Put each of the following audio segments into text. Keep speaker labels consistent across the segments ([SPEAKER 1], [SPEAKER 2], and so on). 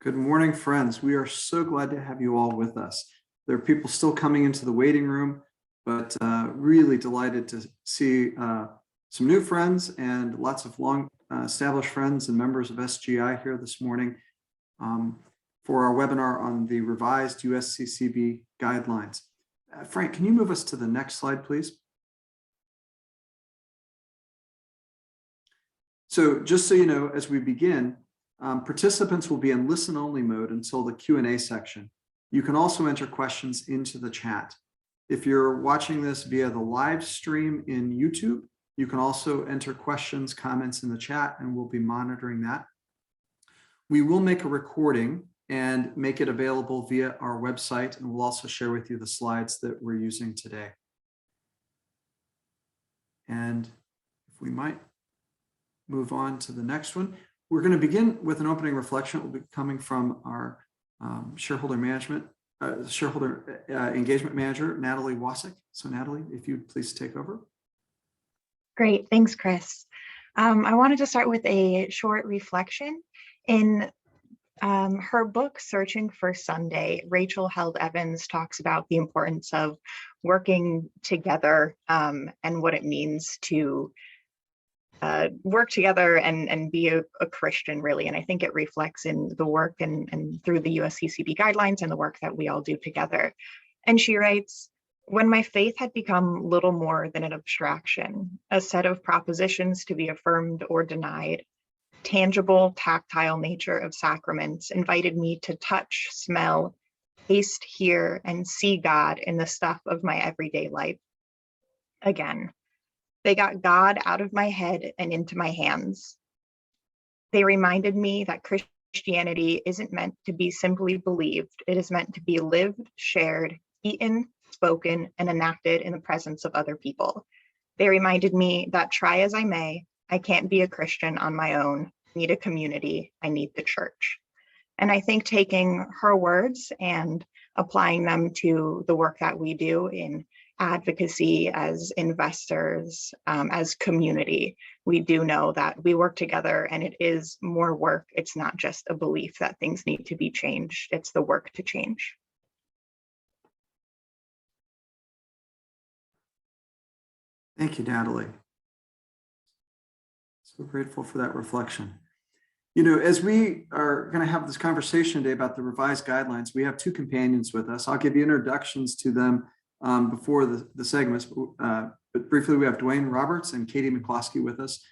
[SPEAKER 1] Good morning, friends. We are so glad to have you all with us. There are people still coming into the waiting room, but really delighted to see some new friends and lots of long established friends and members of SGI here this morning for our webinar on the revised USCCB guidelines. Frank, can you move us to the next slide, please? So just so you know, as we begin, participants will be in listen-only mode until the Q&A section. You can also enter questions into the chat. If you're watching this via the live stream in YouTube, you can also enter questions, comments in the chat, and we'll be monitoring that. We will make a recording and make it available via our website, and we'll also share with you the slides that we're using today. And if we might move on to the next one. We're going to begin with an opening reflection. It will be coming from our shareholder engagement manager, Natalie Wasik. So Natalie, if you'd please take over.
[SPEAKER 2] Great, thanks, Chris. I wanted to start with a short reflection. In her book, Searching for Sunday, Rachel Held Evans talks about the importance of working together and what it means to work together and be a Christian, really. And I think it reflects in the work and through the USCCB guidelines and the work that we all do together. And she writes, when my faith had become little more than an abstraction, a set of propositions to be affirmed or denied, tangible, tactile nature of sacraments invited me to touch, smell, taste, hear, and see God in the stuff of my everyday life. Again, they got God out of my head and into my hands. They reminded me that Christianity isn't meant to be simply believed. It is meant to be lived, shared, eaten, spoken, and enacted in the presence of other people. They reminded me that try as I may, I can't be a Christian on my own. I need a community. I need the church. And I think taking her words and applying them to the work that we do in advocacy, as investors, as community, we do know that we work together and it is more work. It's not just a belief that things need to be changed. It's the work to change.
[SPEAKER 1] Thank you, Natalie. So grateful for that reflection. You know, as we are going to have this conversation today about the revised guidelines, we have two companions with us. I'll give you introductions to them before the segments, but briefly we have Duane Roberts and Katie McCloskey with us,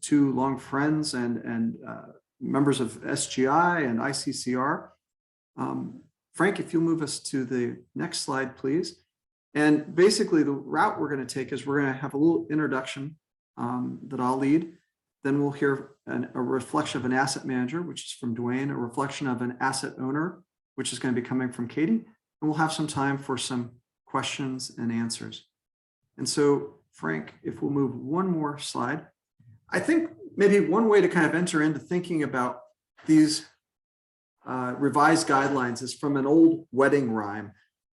[SPEAKER 1] two long friends and members of SGI and ICCR. Frank, if you'll move us to the next slide, please. And basically the route we're going to take is we're going to have a little introduction that I'll lead. Then we'll hear a reflection of an asset manager, which is from Duane, a reflection of an asset owner, which is going to be coming from Katie, and we'll have some time for some questions and answers. And so, Frank, if we'll move one more slide, I think maybe one way to kind of enter into thinking about these revised guidelines is from an old wedding rhyme.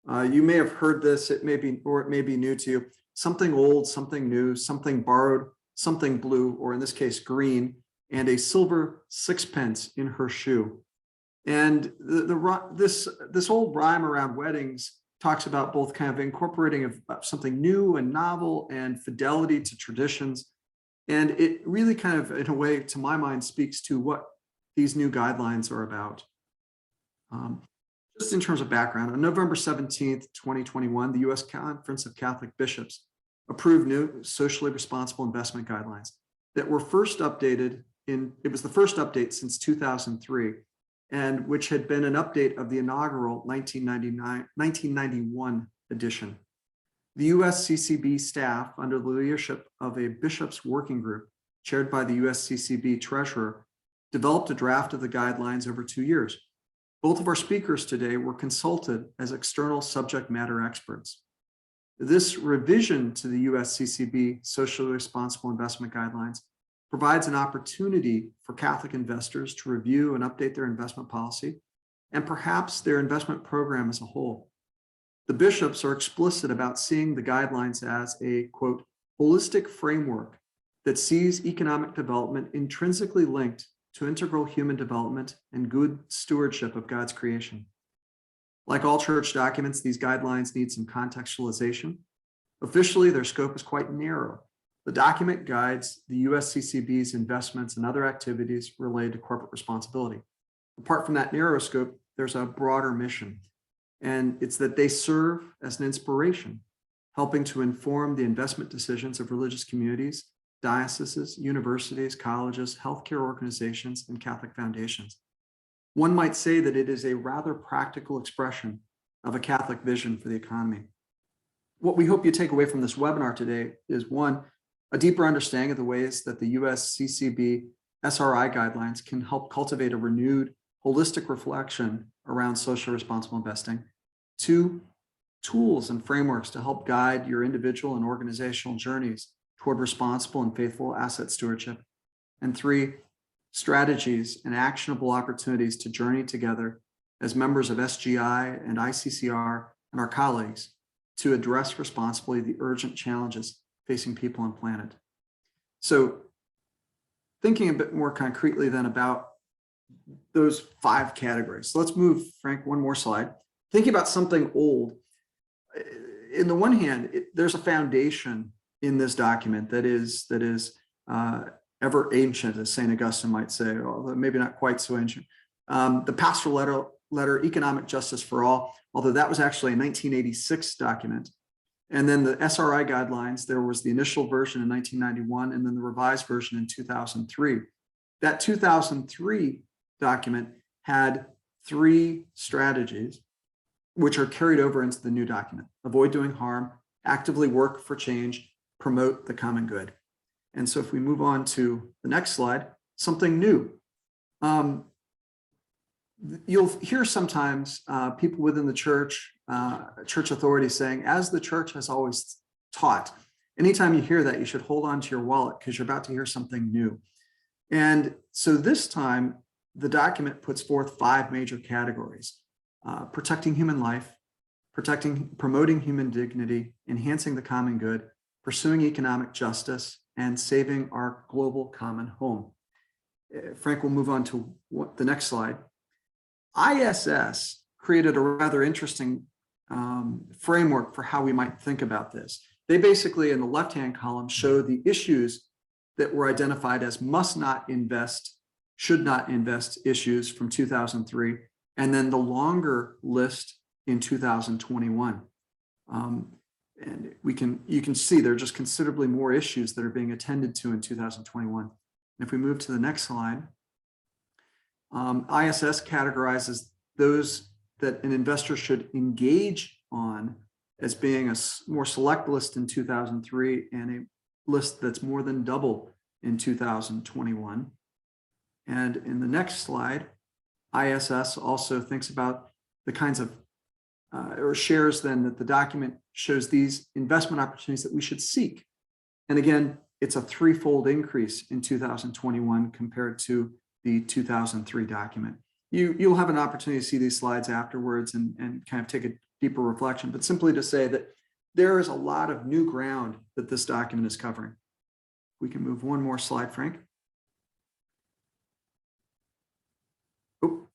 [SPEAKER 1] You may have heard this, it may be new to you. Something old, something new, something borrowed, something blue, or in this case, green, and a silver sixpence in her shoe. And this old rhyme around weddings talks about both kind of incorporating of something new and novel and fidelity to traditions. And it really kind of, in a way, to my mind, speaks to what these new guidelines are about. Just in terms of background, on November 17th, 2021, the U.S. Conference of Catholic Bishops approved new socially responsible investment guidelines that were first updated it was the first update since 2003, and which had been an update of the inaugural 1991 edition. The USCCB staff, under the leadership of a bishops' working group chaired by the USCCB treasurer, developed a draft of the guidelines over 2 years. Both of our speakers today were consulted as external subject matter experts. This revision to the USCCB socially responsible investment guidelines provides an opportunity for Catholic investors to review and update their investment policy and perhaps their investment program as a whole. The bishops are explicit about seeing the guidelines as a, quote, holistic framework that sees economic development intrinsically linked to integral human development and good stewardship of God's creation. Like all church documents, these guidelines need some contextualization. Officially, their scope is quite narrow. The document guides the USCCB's investments and other activities related to corporate responsibility. Apart from that narrow scope, there's a broader mission, and it's that they serve as an inspiration, helping to inform the investment decisions of religious communities, dioceses, universities, colleges, healthcare organizations, and Catholic foundations. One might say that it is a rather practical expression of a Catholic vision for the economy. What we hope you take away from this webinar today is, one, a deeper understanding of the ways that the USCCB SRI guidelines can help cultivate a renewed, holistic reflection around socially responsible investing. Two, tools and frameworks to help guide your individual and organizational journeys toward responsible and faithful asset stewardship. And three, strategies and actionable opportunities to journey together as members of SGI and ICCR and our colleagues to address responsibly the urgent challenges facing people and planet. So thinking a bit more concretely then about those 5 categories. So let's move, Frank, one more slide. Thinking about something old, in the one hand, there's a foundation in this document that is ever ancient, as St. Augustine might say, although maybe not quite so ancient. The pastoral letter, Economic Justice for All, although that was actually a 1986 document. And then the SRI guidelines, there was the initial version in 1991, and then the revised version in 2003. That 2003 document had 3 strategies, which are carried over into the new document: avoid doing harm, actively work for change, promote the common good. And so if we move on to the next slide, something new. You'll hear sometimes people within the church, church authorities saying, as the church has always taught. Anytime you hear that, you should hold on to your wallet because you're about to hear something new. And so this time, the document puts forth 5 major categories: protecting human life, promoting human dignity, enhancing the common good, pursuing economic justice, and saving our global common home. Frank will move on to the next slide. ISS created a rather interesting framework for how we might think about this. They basically, in the left-hand column, show the issues that were identified as must not invest, should not invest issues from 2003, and then the longer list in 2021. And you can see there are just considerably more issues that are being attended to in 2021. And if we move to the next slide, ISS categorizes those that an investor should engage on as being a more select list in 2003 and a list that's more than double in 2021. And in the next slide, ISS also thinks about the kinds of or shares then that the document shows these investment opportunities that we should seek. And again, it's a 3-fold increase in 2021 compared to the 2003 document. You'll have an opportunity to see these slides afterwards and kind of take a deeper reflection, but simply to say that there is a lot of new ground that this document is covering. We can move one more slide, Frank. Oh.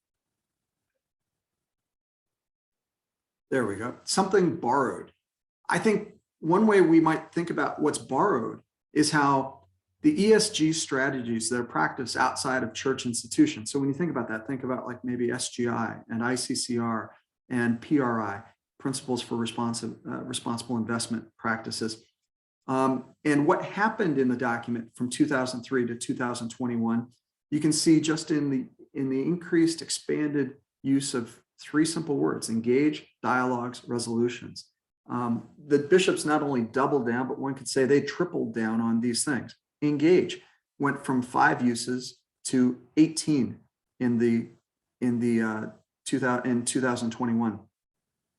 [SPEAKER 1] There we go. Something borrowed. I think one way we might think about what's borrowed is how the ESG strategies that are practiced outside of church institutions. So when you think about that, think about like maybe SGI and ICCR and PRI, Principles for Responsible Investment Practices. And what happened in the document from 2003 to 2021, you can see just in the increased, expanded use of 3 simple words: engage, dialogues, resolutions. The bishops not only doubled down, but one could say they tripled down on these things. Engage went from 5 uses to 18 in 2021.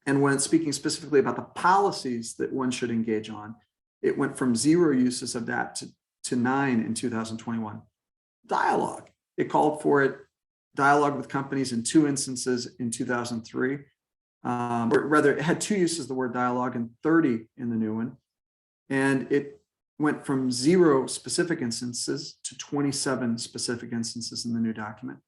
[SPEAKER 1] And when it's speaking specifically about the policies that one should engage on, it went from 0 uses of that to 9 in 2021. Dialogue, it called for it dialogue with companies in 2 instances in 2003. Or rather, it had 2 uses of the word dialogue and 30 in the new one. And it went from 0 specific instances to 27 specific instances in the new document.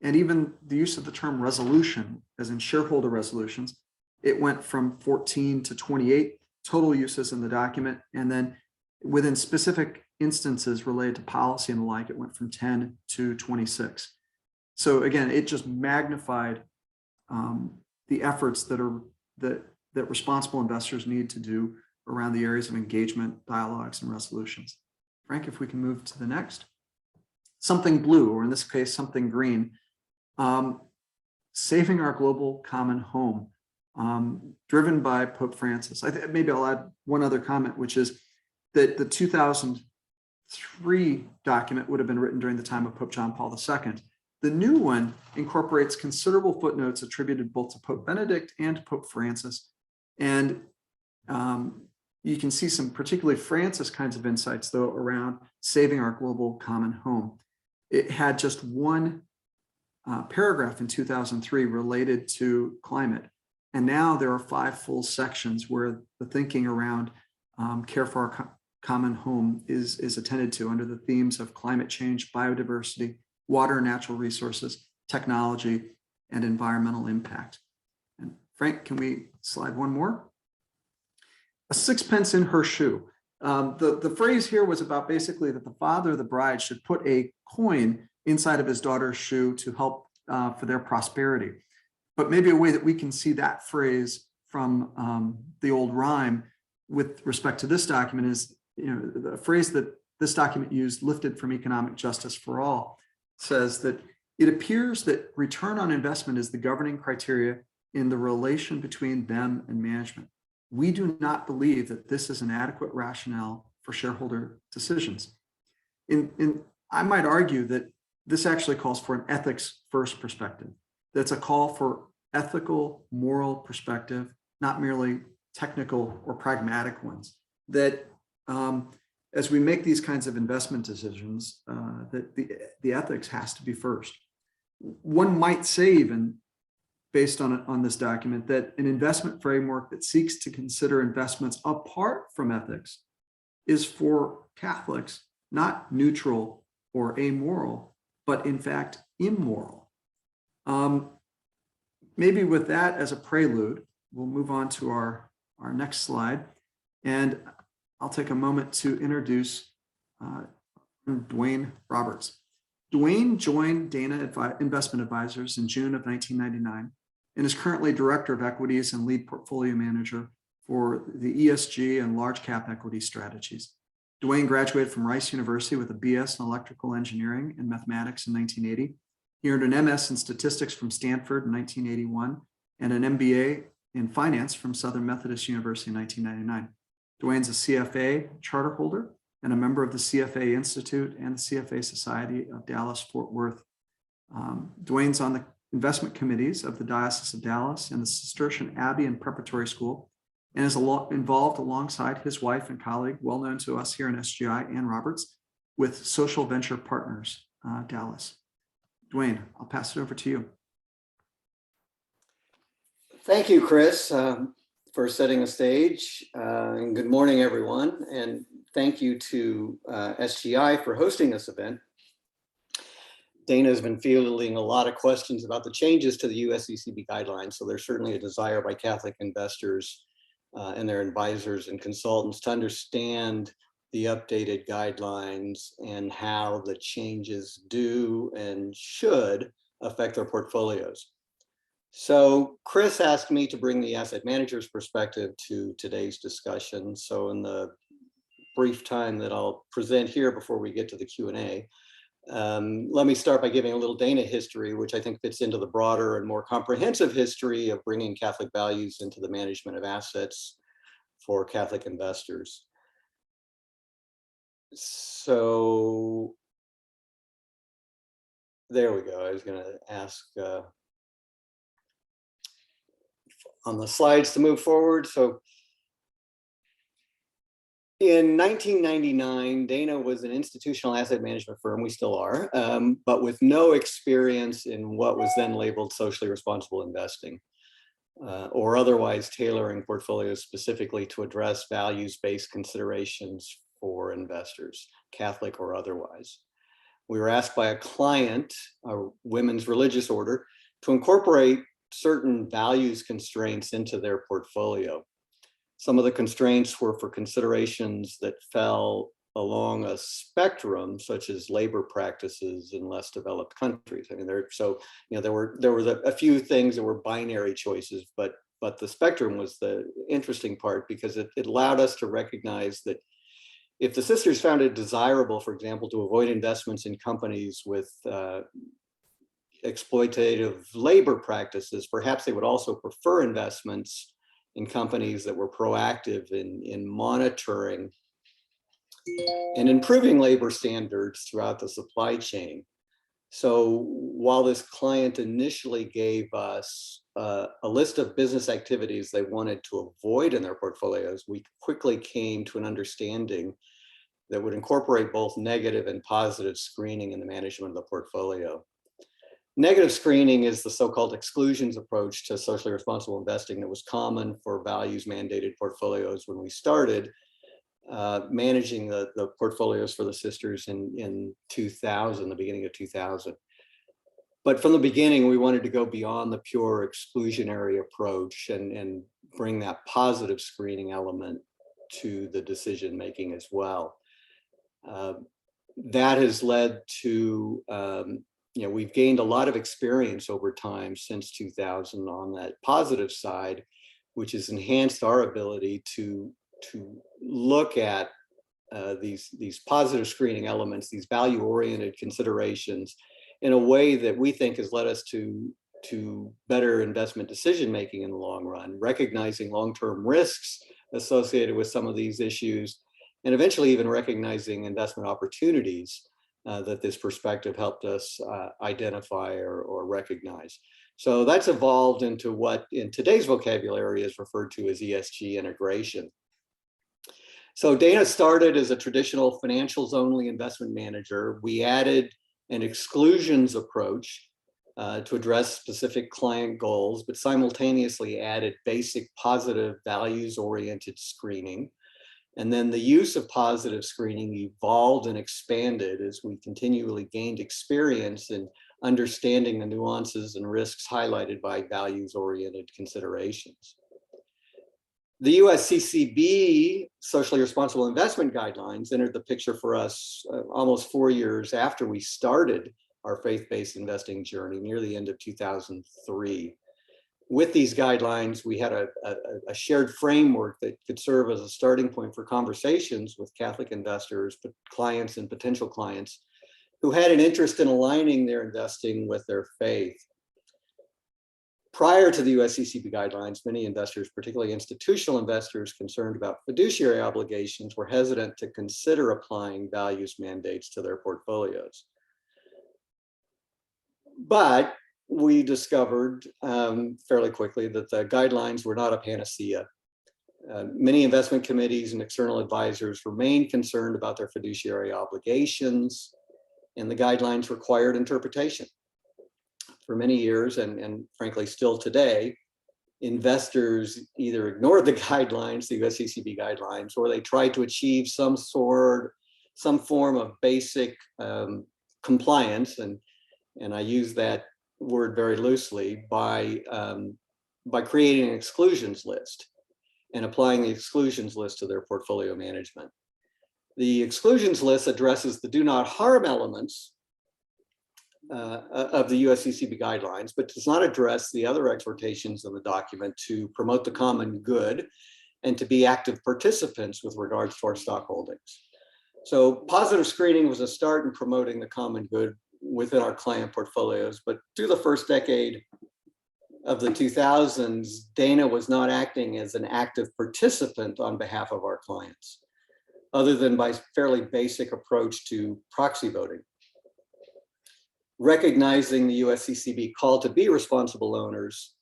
[SPEAKER 1] And even the use of the term resolution, as in shareholder resolutions, it went from 14 to 28 total uses in the document. And then within specific instances related to policy and the like, it went from 10 to 26. So again, it just magnified the efforts that responsible investors need to do around the areas of engagement, dialogues, and resolutions. Frank, if we can move to the next. Something blue, or in this case, something green. Saving our global common home, driven by Pope Francis. Maybe I'll add one other comment, which is that the 2003 document would have been written during the time of Pope John Paul II. The new one incorporates considerable footnotes attributed both to Pope Benedict and Pope Francis. And you can see some particularly Francis kinds of insights, though, around saving our global common home. It had just one paragraph in 2003 related to climate. And now there are 5 full sections where the thinking around care for our common home is attended to under the themes of climate change, biodiversity, water and natural resources, technology, and environmental impact. And Frank, can we slide one more? A sixpence in her shoe. The phrase here was about basically that the father of the bride should put a coin inside of his daughter's shoe to help for their prosperity. But maybe a way that we can see that phrase from the old rhyme with respect to this document is, the phrase that this document used, lifted from Economic Justice for All, says that it appears that return on investment is the governing criteria in the relation between them and management. We do not believe that this is an adequate rationale for shareholder decisions. I might argue that this actually calls for an ethics first perspective. That's a call for ethical, moral perspective, not merely technical or pragmatic ones. That as we make these kinds of investment decisions, that the ethics has to be first. One might say, even based on this document, that an investment framework that seeks to consider investments apart from ethics is for Catholics not neutral or amoral, but in fact immoral. Maybe with that as a prelude, we'll move on to our next slide. And I'll take a moment to introduce Duane Roberts. Duane joined Dana Investment Advisors in June of 1999 and is currently Director of Equities and Lead Portfolio Manager for the ESG and large cap equity strategies. Duane graduated from Rice University with a BS in Electrical Engineering and Mathematics in 1980. He earned an MS in Statistics from Stanford in 1981 and an MBA in Finance from Southern Methodist University in 1999. Duane's a CFA charter holder and a member of the CFA Institute and the CFA Society of Dallas-Fort Worth. Duane's on the investment committees of the Diocese of Dallas and the Cistercian Abbey and Preparatory School, and is involved alongside his wife and colleague, well known to us here in SGI, Ann Roberts, with Social Venture Partners, Dallas. Duane, I'll pass it over to you.
[SPEAKER 3] Thank you, Chris, for setting the stage. And good morning, everyone. And thank you to SGI for hosting this event. Dana has been fielding a lot of questions about the changes to the USCCB guidelines. So there's certainly a desire by Catholic investors and their advisors and consultants to understand the updated guidelines and how the changes do and should affect their portfolios. So Chris asked me to bring the asset manager's perspective to today's discussion. So in the brief time that I'll present here before we get to the Q&A, let me start by giving a little Dana history, which I think fits into the broader and more comprehensive history of bringing Catholic values into the management of assets for Catholic investors. So there we go. I was going to ask on the slides to move forward. So in 1999, Dana was an institutional asset management firm, we still are, but with no experience in what was then labeled socially responsible investing, or otherwise tailoring portfolios specifically to address values-based considerations for investors, Catholic or otherwise. We were asked by a client, a women's religious order, to incorporate certain values constraints into their portfolio. Some of the constraints were for considerations that fell along a spectrum, such as labor practices in less developed countries. I mean, there were a few things that were binary choices, but the spectrum was the interesting part, because it allowed us to recognize that if the sisters found it desirable, for example, to avoid investments in companies with exploitative labor practices, perhaps they would also prefer investments in companies that were proactive in monitoring and improving labor standards throughout the supply chain. So while this client initially gave us a list of business activities they wanted to avoid in their portfolios, we quickly came to an understanding that would incorporate both negative and positive screening in the management of the portfolio. Negative screening is the so-called exclusions approach to socially responsible investing that was common for values mandated portfolios when we started managing the portfolios for the sisters in 2000, the beginning of 2000. But from the beginning, we wanted to go beyond the pure exclusionary approach and bring that positive screening element to the decision making as well. That has led to, we've gained a lot of experience over time since 2000 on that positive side, which has enhanced our ability to look at these positive screening elements, these value-oriented considerations, in a way that we think has led us to better investment decision-making in the long run, recognizing long-term risks associated with some of these issues, and eventually even recognizing investment opportunities that this perspective helped us identify or recognize. So that's evolved into what in today's vocabulary is referred to as ESG integration. So Dana started as a traditional financials only investment manager. We added an exclusions approach to address specific client goals, but simultaneously added basic positive values-oriented screening. And then the use of positive screening evolved and expanded as we continually gained experience in understanding the nuances and risks highlighted by values-oriented considerations. The USCCB socially responsible investment guidelines entered the picture for us almost 4 years after we started our faith-based investing journey near the end of 2003. With these guidelines, we had a shared framework that could serve as a starting point for conversations with Catholic investors, but clients and potential clients who had an interest in aligning their investing with their faith. Prior to the USCCB guidelines, many investors, particularly institutional investors concerned about fiduciary obligations, were hesitant to consider applying values mandates to their portfolios. But we discovered fairly quickly that the guidelines were not a panacea. Many investment committees and external advisors remained concerned about their fiduciary obligations, and the guidelines required interpretation. For many years, and frankly still today, investors either ignored the guidelines, the USCCB guidelines, or they tried to achieve some form of basic compliance, and I use that word very loosely, by creating an exclusions list and applying the exclusions list to their portfolio management. The exclusions list addresses the do not harm elements of the USCCB guidelines, but does not address the other exhortations in the document to promote the common good and to be active participants with regards to our stock holdings. So positive screening was a start in promoting the common good within our client portfolios, but through the first decade of the 2000s, Dana was not acting as an active participant on behalf of our clients, other than by fairly basic approach to proxy voting. Recognizing the USCCB call to be responsible owners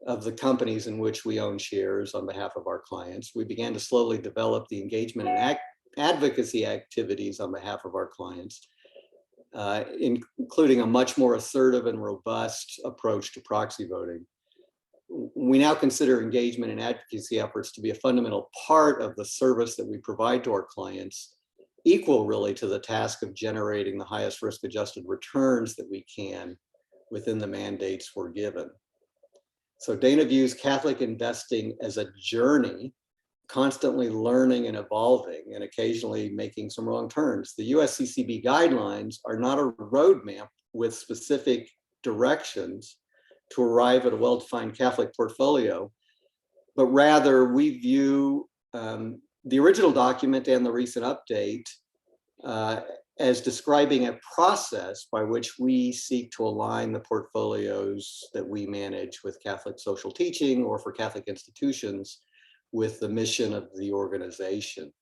[SPEAKER 3] of the companies in which we own shares on behalf of our clients, we began to slowly develop the engagement and advocacy activities on behalf of our clients, including a much more assertive and robust approach to proxy voting. we now consider engagement and advocacy efforts to be a fundamental part of the service that we provide to our clients, equal really to the task of generating the highest risk-adjusted returns that we can within the mandates we're given. So Dana views Catholic investing as a journey, constantly learning and evolving and occasionally making some wrong turns. The USCCB guidelines are not a roadmap with specific directions to arrive at a well-defined Catholic portfolio, but rather we view the original document and the recent update as describing a process by which we seek to align the portfolios that we manage with Catholic social teaching or for Catholic institutions with the mission of the organization.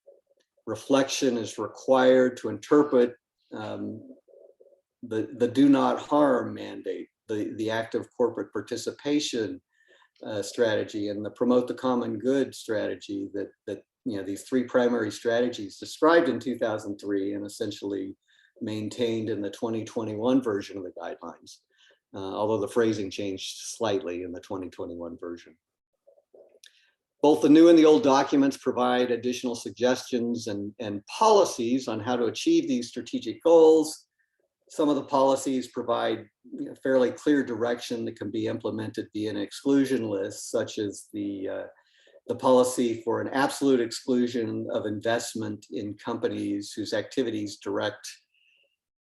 [SPEAKER 3] Reflection is required to interpret the do not harm mandate, the active corporate participation strategy, and the promote the common good strategy that these three primary strategies described in 2003 and essentially maintained in the 2021 version of the guidelines, although the phrasing changed slightly in the 2021 version. Both the new and the old documents provide additional suggestions and policies on how to achieve these strategic goals. Some of the policies provide fairly clear direction that can be implemented via an exclusion list, such as the policy for an absolute exclusion of investment in companies whose activities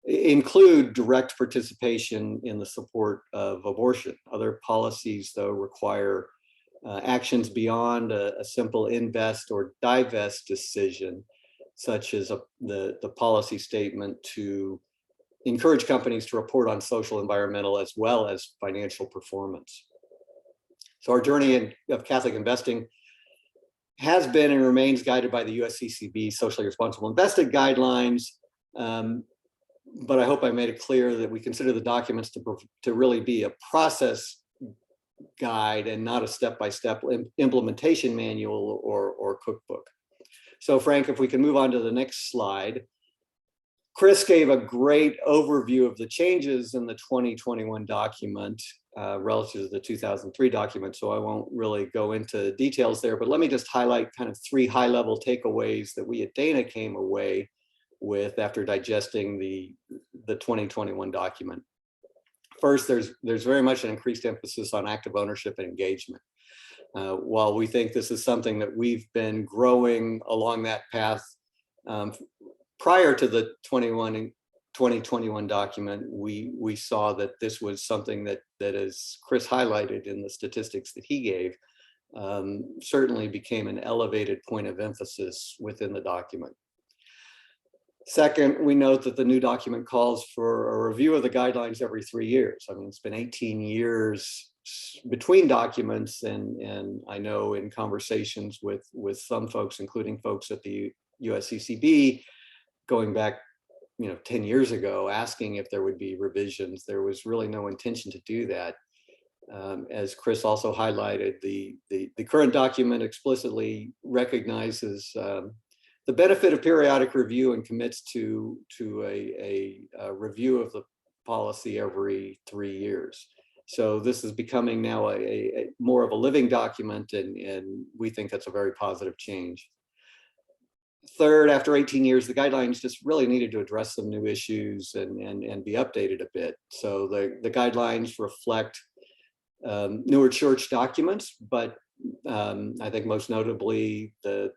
[SPEAKER 3] include direct participation in the support of abortion. Other policies, though, require actions beyond a simple invest or divest decision, such as the policy statement to encourage companies to report on social, environmental, as well as financial performance. So our journey of Catholic investing has been and remains guided by the USCCB socially responsible investing guidelines. But I hope I made it clear that we consider the documents to really be a process guide and not a step-by-step implementation manual or cookbook. So Frank, if we can move on to the next slide. Chris gave a great overview of the changes in the 2021 document relative to the 2003 document, so I won't really go into details there, but let me just highlight kind of three high-level takeaways that we at Dana came away with after digesting the 2021 document. First, there's very much an increased emphasis on active ownership and engagement. While we think this is something that we've been growing along that path prior to the 2021 document, we saw that this was something that as Chris highlighted in the statistics that he gave, certainly became an elevated point of emphasis within the document. Second, we note that the new document calls for a review of the guidelines every 3 years. I mean, it's been 18 years between documents, and I know in conversations with some folks, including folks at the USCCB, going back 10 years ago, asking if there would be revisions. There was really no intention to do that. As Chris also highlighted, the current document explicitly recognizes the benefit of periodic review and commits to a review of the policy every 3 years. So this is becoming now a more of a living document, and we think that's a very positive change. Third, after 18 years, the guidelines just really needed to address some new issues and be updated a bit. So the guidelines reflect newer church documents, but I think most notably the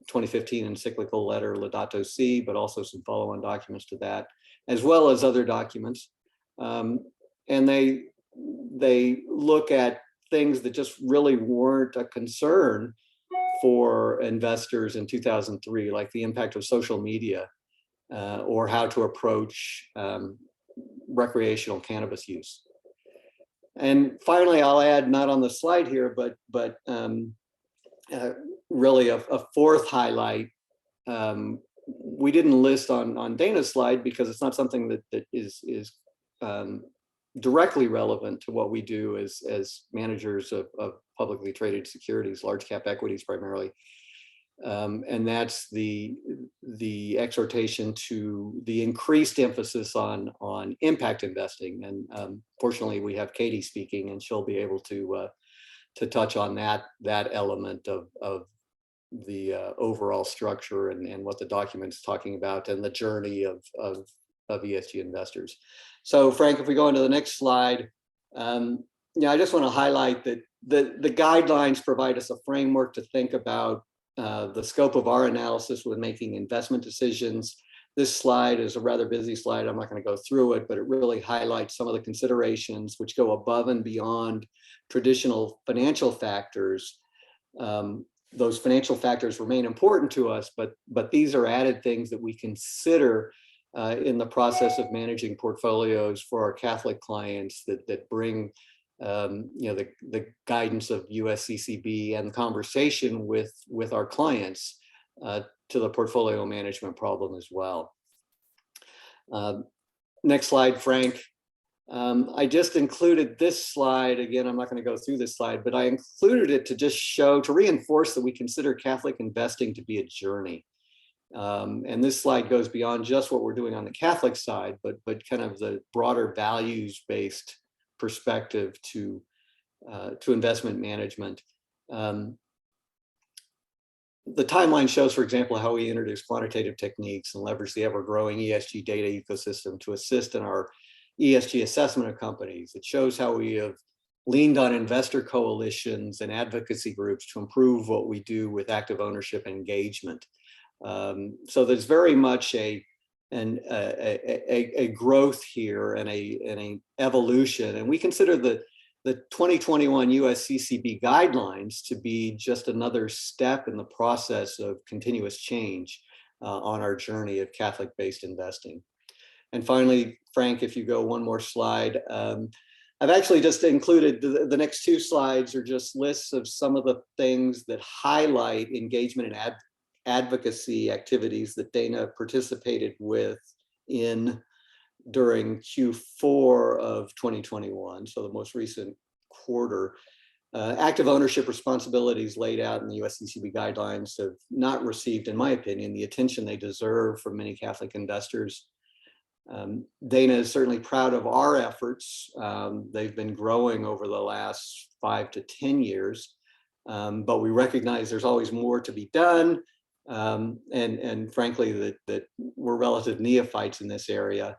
[SPEAKER 3] 2015 encyclical letter Laudato Si, but also some follow-on documents to that, as well as other documents. And they look at things that just really weren't a concern for investors in 2003, like the impact of social media or how to approach recreational cannabis use. And finally, I'll add, not on the slide here, but really a fourth highlight. We didn't list on Dana's slide because it's not something that is directly relevant to what we do as managers of publicly traded securities, large cap equities primarily. And that's the exhortation to the increased emphasis on impact investing. And fortunately, we have Katie speaking, and she'll be able to touch on that element of the overall structure and what the document's talking about and the journey of ESG investors. So Frank, if we go into the next slide, yeah, I just want to highlight that the guidelines provide us a framework to think about the scope of our analysis when making investment decisions. This slide is a rather busy slide. I'm not going to go through it, but it really highlights some of the considerations which go above and beyond traditional financial factors. Those financial factors remain important to us, but these are added things that we consider in the process of managing portfolios for our Catholic clients that bring the guidance of USCCB and conversation with our clients to the portfolio management problem as well. Next slide, Frank. I just included this slide. Again, I'm not going to go through this slide, but I included it to just to reinforce that we consider Catholic investing to be a journey. And this slide goes beyond just what we're doing on the Catholic side, but kind of the broader values-based perspective to investment management. The timeline shows, for example, how we introduce quantitative techniques and leverage the ever-growing ESG data ecosystem to assist in our ESG assessment of companies. It shows how we have leaned on investor coalitions and advocacy groups to improve what we do with active ownership and engagement. So there's very much a growth here and an evolution, and we consider the 2021 USCCB guidelines to be just another step in the process of continuous change on our journey of Catholic-based investing. And finally, Frank, if you go one more slide, I've actually just included the next two slides are just lists of some of the things that highlight engagement and advocacy activities that Dana participated during Q4 of 2021, so the most recent quarter. Active ownership responsibilities laid out in the USCCB guidelines have not received, in my opinion, the attention they deserve from many Catholic investors. Dana is certainly proud of our efforts. They've been growing over the last 5 to 10 years, but we recognize there's always more to be done. And frankly, that we're relative neophytes in this area.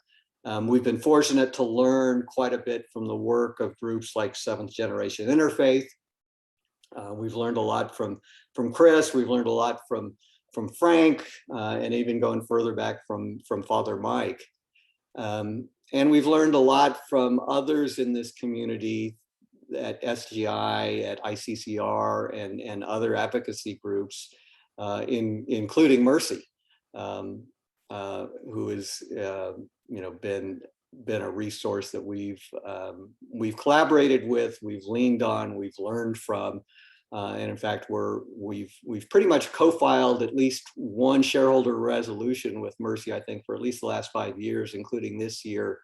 [SPEAKER 3] We've been fortunate to learn quite a bit from the work of groups like Seventh Generation Interfaith. We've learned a lot from Chris. We've learned a lot from Frank, and even going further back from Father Mike. And we've learned a lot from others in this community at SGI, at ICCR, and other advocacy groups, including Mercy, who has been a resource that we've collaborated with, we've leaned on, we've learned from, and in fact we've pretty much co-filed at least one shareholder resolution with Mercy, I think, for at least the last 5 years, including this year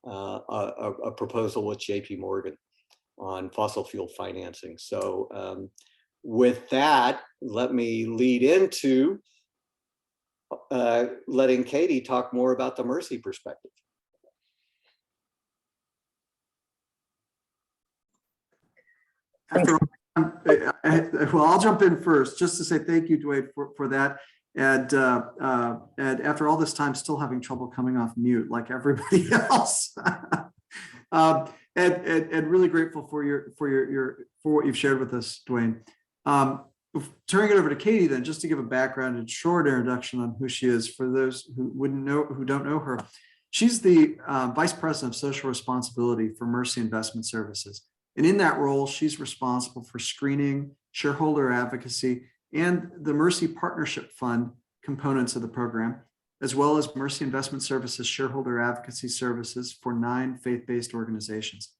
[SPEAKER 3] a proposal with JP Morgan on fossil fuel financing. So with that, let me lead into letting Katie talk more about the Mercy perspective.
[SPEAKER 1] Well, I'll jump in first just to say thank you, Duane, for that. And after all this time, still having trouble coming off mute like everybody else. And really grateful for what you've shared with us, Duane. Turning it over to Katie, then, just to give a background and short introduction on who she is for those who don't know her. She's the Vice President of Social Responsibility for Mercy Investment Services. And in that role, she's responsible for screening, shareholder advocacy, and the Mercy Partnership Fund components of the program, as well as Mercy Investment Services shareholder advocacy services for 9 faith-based organizations.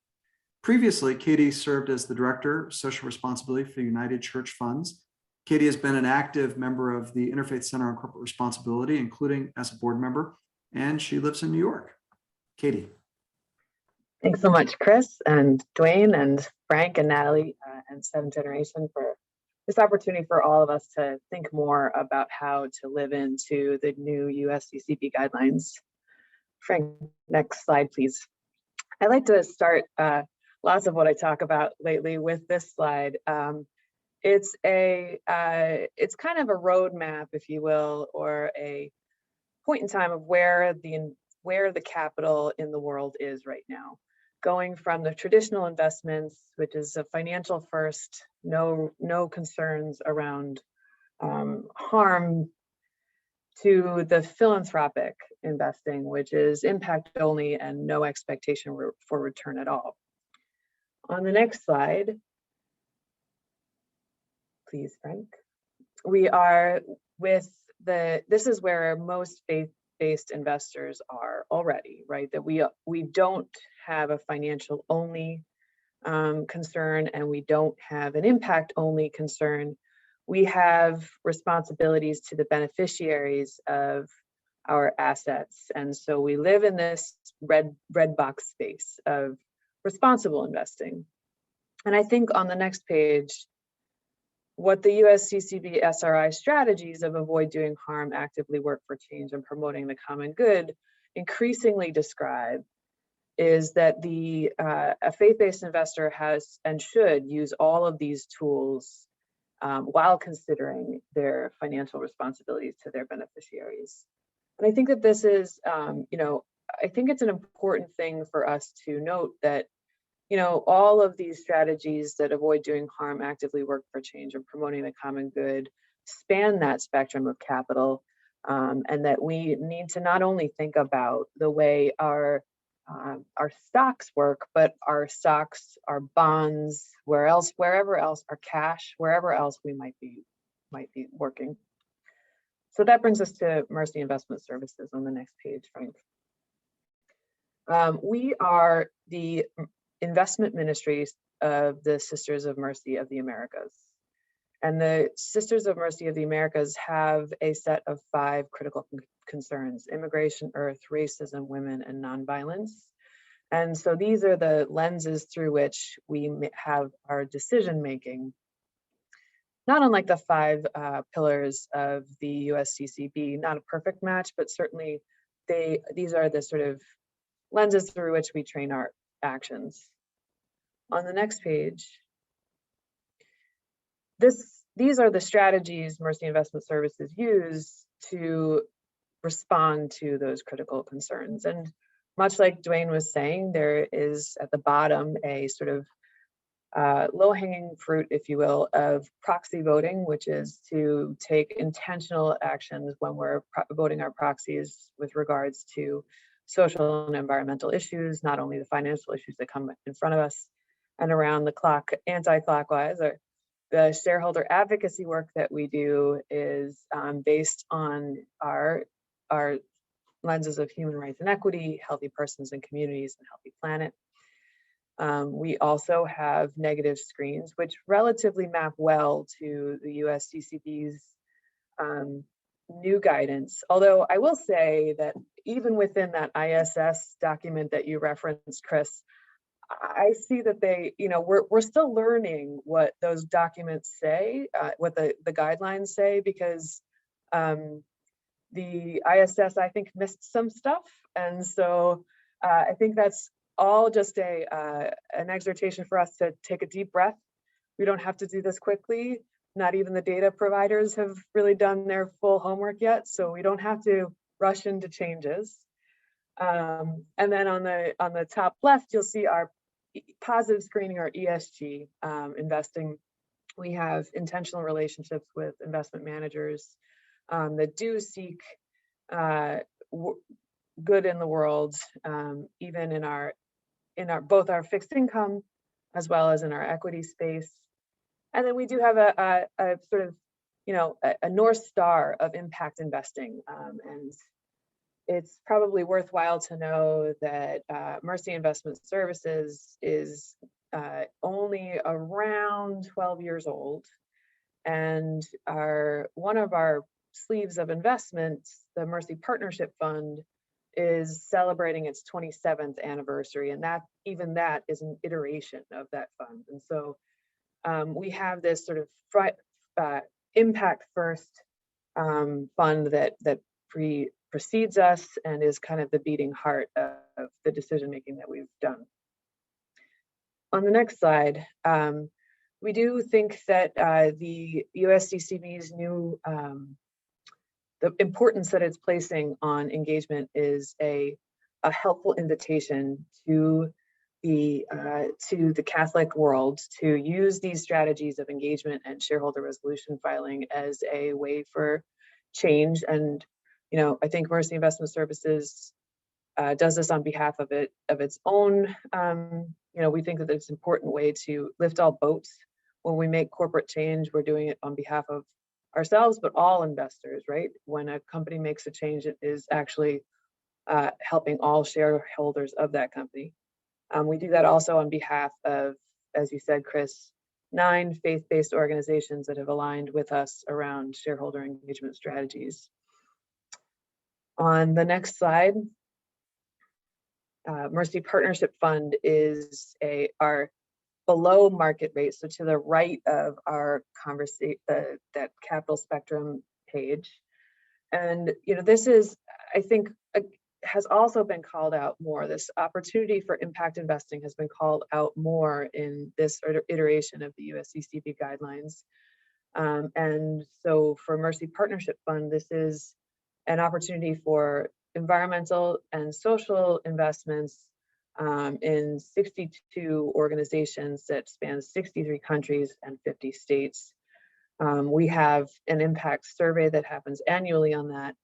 [SPEAKER 1] Previously, Katie served as the Director of Social Responsibility for United Church Funds. Katie has been an active member of the Interfaith Center on Corporate Responsibility, including as a board member, and she lives in New York. Katie.
[SPEAKER 4] Thanks so much, Chris and Duane and Frank and Natalie and Seventh Generation for this opportunity for all of us to think more about how to live into the new USCCB guidelines. Frank, next slide, please. I'd like to start lots of what I talk about lately with this slide. It's kind of a roadmap, if you will, or a point in time of where the capital in the world is right now. Going from the traditional investments, which is a financial first, no concerns around harm, to the philanthropic investing, which is impact only and no expectation for return at all. On the next slide, please, Frank. We are with this is where most faith-based investors are already, right? That we don't have a financial only concern, and we don't have an impact only concern. We have responsibilities to the beneficiaries of our assets. And so we live in this red box space of responsible investing. And I think on the next page, what the USCCB SRI strategies of avoid doing harm, actively work for change, and promoting the common good increasingly describe is that a faith-based investor has and should use all of these tools while considering their financial responsibilities to their beneficiaries. And I think that this is, I think it's an important thing for us to note that, all of these strategies that avoid doing harm, actively work for change, and promoting the common good span that spectrum of capital, and that we need to not only think about the way our stocks work, but our stocks, our bonds, wherever else, our cash, wherever else we might be working. So that brings us to Mercy Investment Services on the next page, Frank. We are the investment ministries of the Sisters of Mercy of the Americas. And the Sisters of Mercy of the Americas have a set of 5 critical concerns: immigration, earth, racism, women, and nonviolence. And so these are the lenses through which we have our decision making, not unlike the 5 pillars of the USCCB, not a perfect match, but certainly these are the sort of lenses through which we train our actions. On the next page, these are the strategies Mercy Investment Services use to respond to those critical concerns. And much like Duane was saying, there is at the bottom a sort of low-hanging fruit, if you will, of proxy voting, which is to take intentional actions when we're voting our proxies with regards to social and environmental issues, not only the financial issues that come in front of us. And around the clock, anti-clockwise, or the shareholder advocacy work that we do is based on our lenses of human rights and equity, healthy persons and communities, and healthy planet. We also have negative screens, which relatively map well to the USCCB's new guidance. Although I will say that even within that ISS document that you referenced, Chris, I see that we're still learning what those documents say, what the guidelines say, because the ISS, I think, missed some stuff. And so I think that's all just an exhortation for us to take a deep breath. We don't have to do this quickly. Not even the data providers have really done their full homework yet, so we don't have to rush into changes. And then on the top left, you'll see our positive screening, or ESG investing. We have intentional relationships with investment managers that do seek good in the world, even in our both our fixed income as well as in our equity space. And then we do have a sort of a North Star of impact investing, and it's probably worthwhile to know that Mercy Investment Services is only around 12 years old, and one of our sleeves of investments, the Mercy Partnership Fund, is celebrating its 27th anniversary, and that is an iteration of that fund. And so we have this sort of impact first fund that precedes us and is kind of the beating heart of the decision making that we've done. On the next slide, we do think that the USCCB's new, the importance that it's placing on engagement is a helpful invitation to the Catholic world to use these strategies of engagement and shareholder resolution filing as a way for change. And, you know, I think Mercy Investment Services does this on behalf of its own. You know, we think that it's an important way to lift all boats. When we make corporate change, we're doing it on behalf of ourselves, but all investors, right? When a company makes a change, it is actually helping all shareholders of that company. We do that also on behalf of, as you said, Chris, 9 faith-based organizations that have aligned with us around shareholder engagement strategies. On the next slide, Mercy Partnership Fund is our below market rate, so to the right of our conversation, that capital spectrum page. And you know, this is, I think, has also been called out more. This opportunity for impact investing has been called out more in this iteration of the USCCB guidelines. And so for Mercy Partnership Fund, this is an opportunity for environmental and social investments in 62 organizations that span 63 countries and 50 states. We have an impact survey that happens annually on that.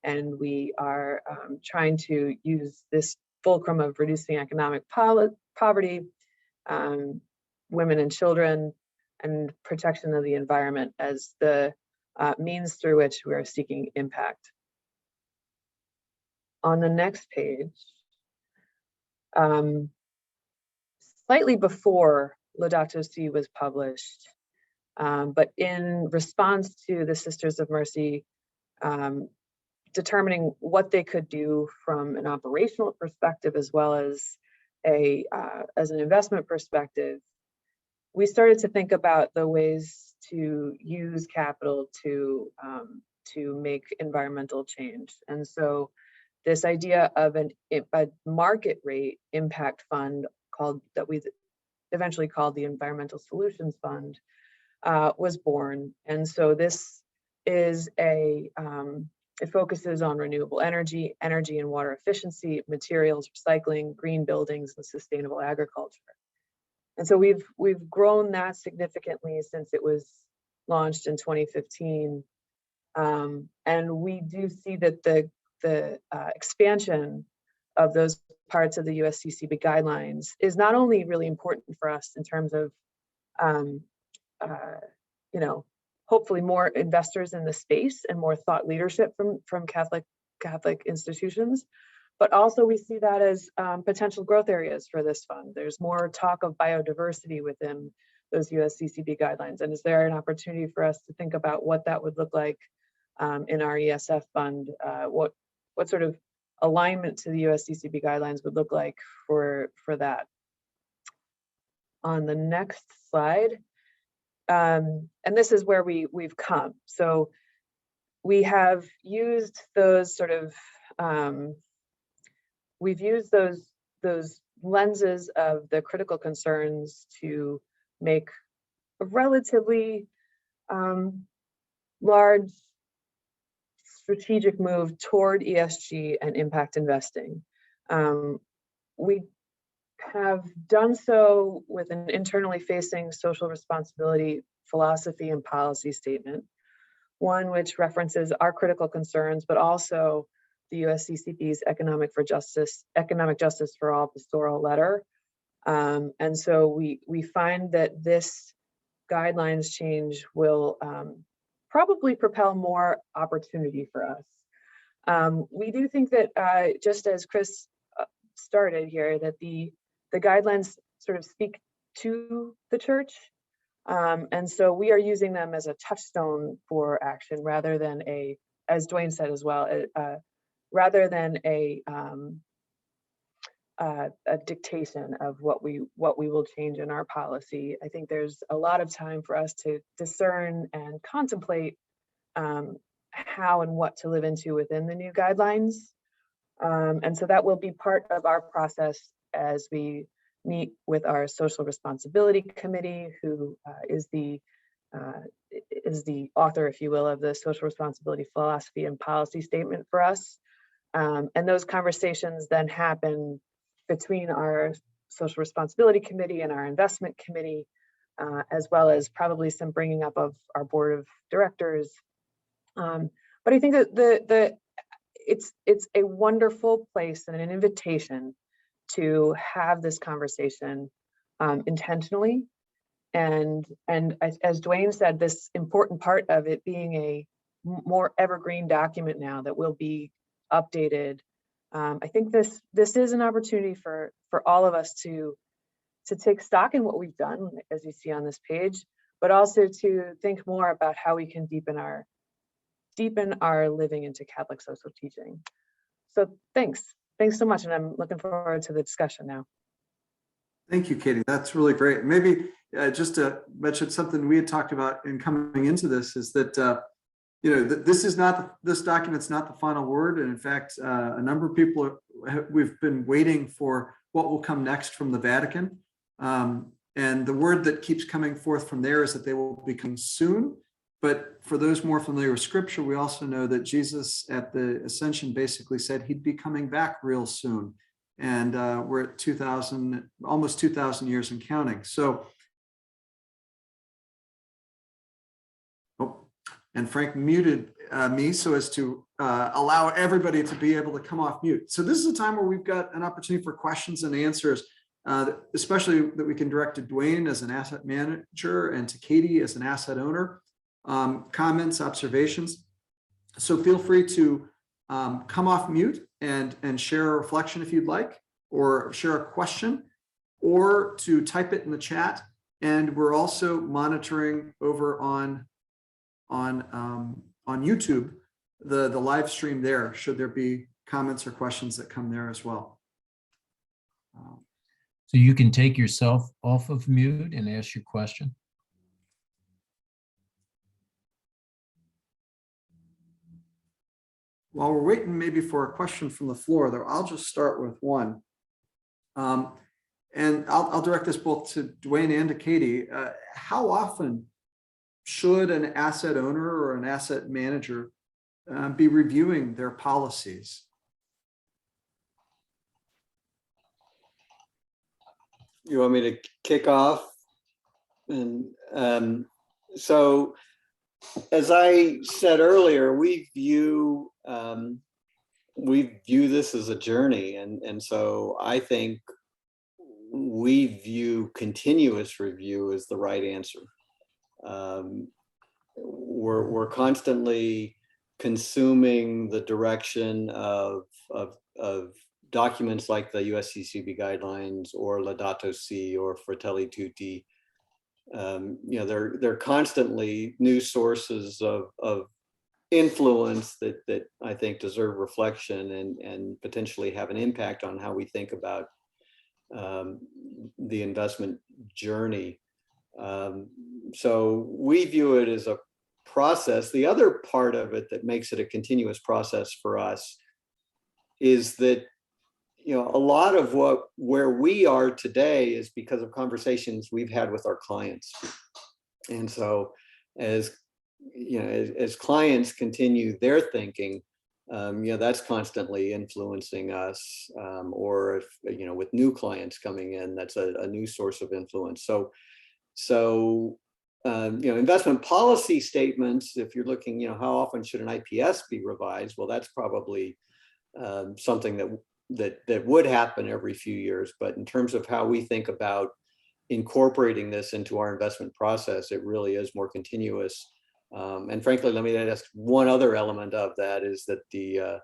[SPEAKER 4] And we are trying to use this fulcrum of reducing economic poverty, women and children, and protection of the environment as the means through which we are seeking impact. On the next page, slightly before Laudato Si was published, but in response to the Sisters of Mercy determining what they could do from an operational perspective as well as as an investment perspective, we started to think about the ways to use capital to make environmental change. And so this idea of a market rate impact fund that we eventually called the Environmental Solutions Fund was born. And so this is it focuses on renewable energy and water efficiency, materials recycling, green buildings, and sustainable agriculture. And so we've grown that significantly since it was launched in 2015. And we do see that the expansion of those parts of the USCCB guidelines is not only really important for us in terms of, you know, hopefully more investors in the space and more thought leadership from Catholic institutions, but also we see that as potential growth areas for this fund. There's more talk of biodiversity within those USCCB guidelines. And is there an opportunity for us to think about what that would look like in our ESF fund? What sort of alignment to the USCCB guidelines would look like for that? On the next slide, and this is where we've come. So we have used those sort of, we've used those lenses of the critical concerns to make a relatively large strategic move toward ESG and impact investing. We have done so with an internally facing social responsibility philosophy and policy statement, one which references our critical concerns, but also the USCCB's economic justice for all pastoral letter. And so we find that this guidelines change will probably propel more opportunity for us. We do think that just as Chris started here, that the guidelines sort of speak to the church. And so we are using them as a touchstone for action rather than as Duane said as well, rather than a dictation of what we will change in our policy. I think there's a lot of time for us to discern and contemplate how and what to live into within the new guidelines. And so that will be part of our process as we meet with our social responsibility committee, who is the author, if you will, of the social responsibility philosophy and policy statement for us. And those conversations then happen between our social responsibility committee and our investment committee, as well as probably some bringing up of our board of directors. But I think that it's a wonderful place and an invitation to have this conversation intentionally. And as Duane said, this important part of it being a more evergreen document now that will be updated. I think this is an opportunity for all of us to take stock in what we've done, as you see on this page, but also to think more about how we can deepen our living into Catholic social teaching. So thanks so much, and I'm looking forward to the discussion now.
[SPEAKER 1] Thank you, Katie. That's really great. Maybe just to mention something we had talked about in coming into this is that this document's not the final word, and in fact, a number of people we've been waiting for what will come next from the Vatican, and the word that keeps coming forth from there is that they will be coming soon. But for those more familiar with Scripture, we also know that Jesus at the Ascension basically said he'd be coming back real soon. And we're at almost 2,000 years and counting. So, and Frank muted me so as to allow everybody to be able to come off mute. So this is a time where we've got an opportunity for questions and answers, especially that we can direct to Duane as an asset manager and to Katie as an asset owner. Comments, observations. So feel free to come off mute and share a reflection if you'd like, or share a question, or to type it in the chat. And we're also monitoring over on YouTube the live stream there, should there be comments or questions that come there as well.
[SPEAKER 5] So you can take yourself off of mute and ask your question.
[SPEAKER 1] While we're waiting maybe for a question from the floor, though, I'll just start with one. And I'll direct this both to Duane and to Katie. How often should an asset owner or an asset manager be reviewing their policies?
[SPEAKER 3] You want me to kick off? And so, as I said earlier, we view this as a journey, and so I think we view continuous review as the right answer. We're constantly consuming the direction of documents like the USCCB guidelines or Laudato Si or Fratelli Tutti. They're constantly new sources of influence that I think deserve reflection and potentially have an impact on how we think about the investment journey. So we view it as a process. The other part of it that makes it a continuous process for us is that a lot of where we are today is because of conversations we've had with our clients. And so as clients continue their thinking, that's constantly influencing us, or if, with new clients coming in, that's a new source of influence. So investment policy statements, if you're looking, how often should an IPS be revised? Well, that's probably something that would happen every few years. But in terms of how we think about incorporating this into our investment process, it really is more continuous. And frankly, let me ask one other element of that is that the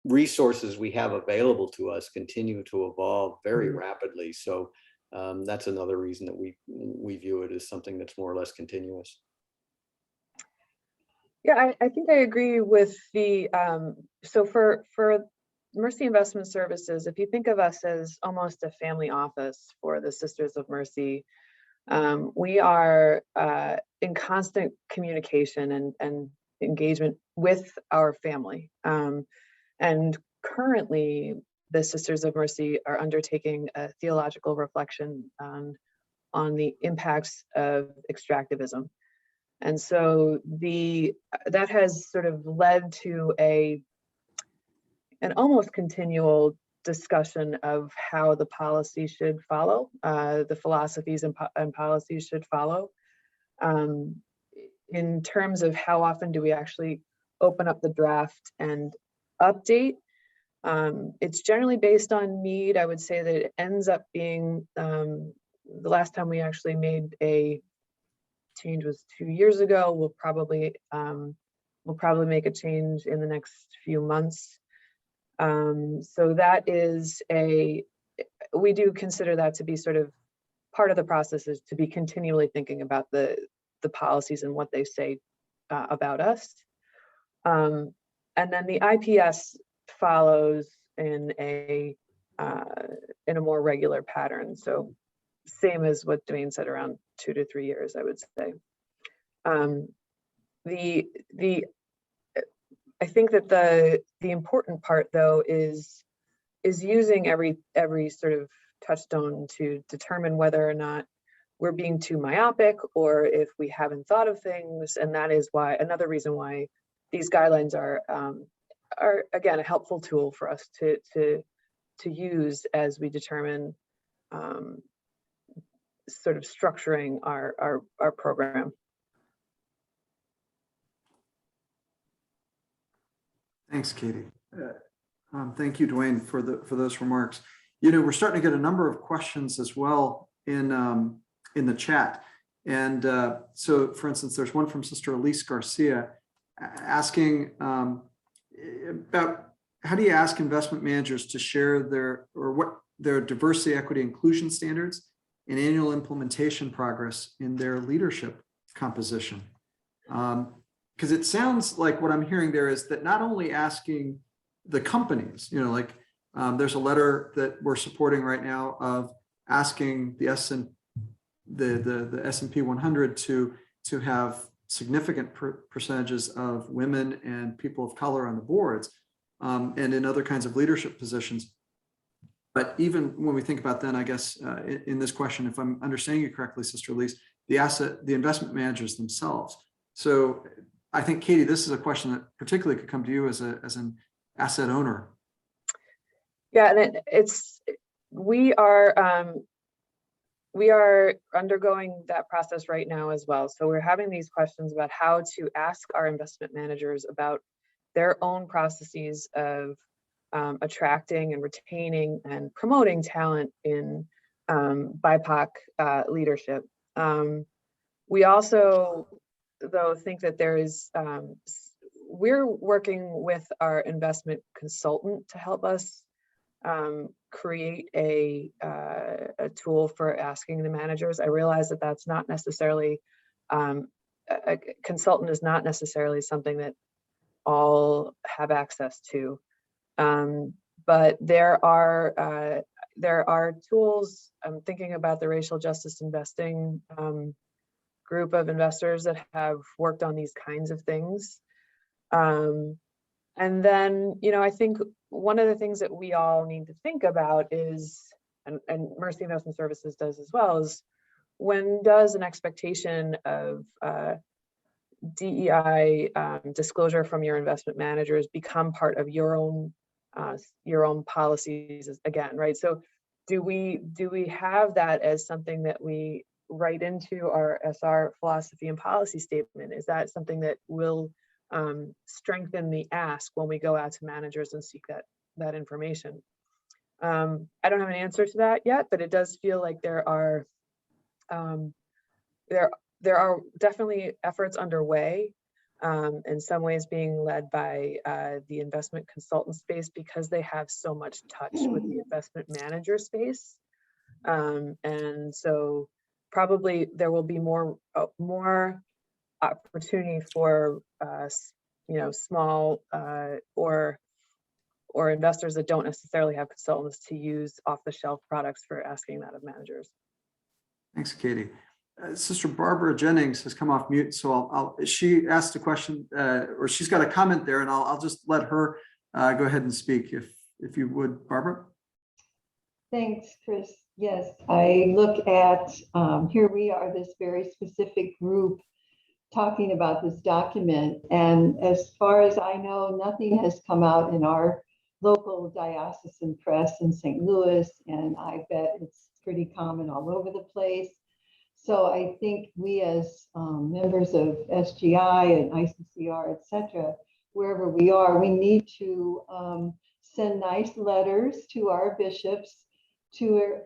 [SPEAKER 3] resources we have available to us continue to evolve very rapidly. So that's another reason that we view it as something that's more or less continuous.
[SPEAKER 4] Yeah, I think I agree with the, so for Mercy Investment Services, if you think of us as almost a family office for the Sisters of Mercy, we are in constant communication and engagement with our family. And currently, the Sisters of Mercy are undertaking a theological reflection on the impacts of extractivism. And so that has sort of led to an almost continual discussion of how the policy should follow, the philosophies and policies should follow. In terms of how often do we actually open up the draft and update, it's generally based on need. I would say that it ends up being, the last time we actually made a change was 2 years ago. We'll probably make a change in the next few months. So that is we do consider that to be sort of part of the process, is to be continually thinking about the policies and what they say about us. And then the IPS follows in a more regular pattern. So same as what Duane said, around 2 to 3 years, I would say. I think that the important part, though, is using every sort of touchstone to determine whether or not we're being too myopic or if we haven't thought of things. And that is another reason why these guidelines are again a helpful tool for us to use as we determine sort of structuring our program.
[SPEAKER 1] Thanks, Katie. Thank you, Duane, for those remarks. You know, we're starting to get a number of questions as well in the chat. And so, for instance, there's one from Sister Elise Garcia asking about how do you ask investment managers to share their diversity, equity, inclusion standards and annual implementation progress in their leadership composition? Because it sounds like what I'm hearing there is that not only asking the companies, you know, like there's a letter that we're supporting right now of asking the S&P 100 to have significant percentages of women and people of color on the boards and in other kinds of leadership positions. But even when we think about then, I guess in this question, if I'm understanding you correctly, Sister Elise, the investment managers themselves. So I think, Katie, this is a question that particularly could come to you as an asset owner.
[SPEAKER 4] Yeah, and we are undergoing that process right now as well. So we're having these questions about how to ask our investment managers about their own processes of attracting and retaining and promoting talent in BIPOC leadership. We also, though, think that there is, we're working with our investment consultant to help us create a tool for asking the managers. I realize that that's not necessarily, a consultant is not necessarily something that all have access to. But there are tools. I'm thinking about the racial justice investing group of investors that have worked on these kinds of things. And then, you know, I think one of the things that we all need to think about is, and Mercy Investment Services does as well, is when does an expectation of DEI disclosure from your investment managers become part of your own policies again, right? So do we have that as something that we write into our SR philosophy and policy statement? Is that something that will strengthen the ask when we go out to managers and seek that information? I don't have an answer to that yet, but it does feel like there are definitely efforts underway, in some ways being led by the investment consultant space, because they have so much touch with the investment manager space. And so probably there will be more opportunity for you know, small or investors that don't necessarily have consultants to use off-the-shelf products for asking that of managers.
[SPEAKER 1] Thanks, Katie. Sister Barbara Jennings has come off mute, so she asked a question, or she's got a comment there, and I'll just let her go ahead and speak if if you would, Barbara.
[SPEAKER 6] Thanks, Chris. Yes, I look at, here we are, this very specific group talking about this document. And as far as I know, nothing has come out in our local diocesan press in St. Louis, and I bet it's pretty common all over the place. So I think we as members of SGI and ICCR, et cetera, wherever we are, we need to send nice letters to our bishops to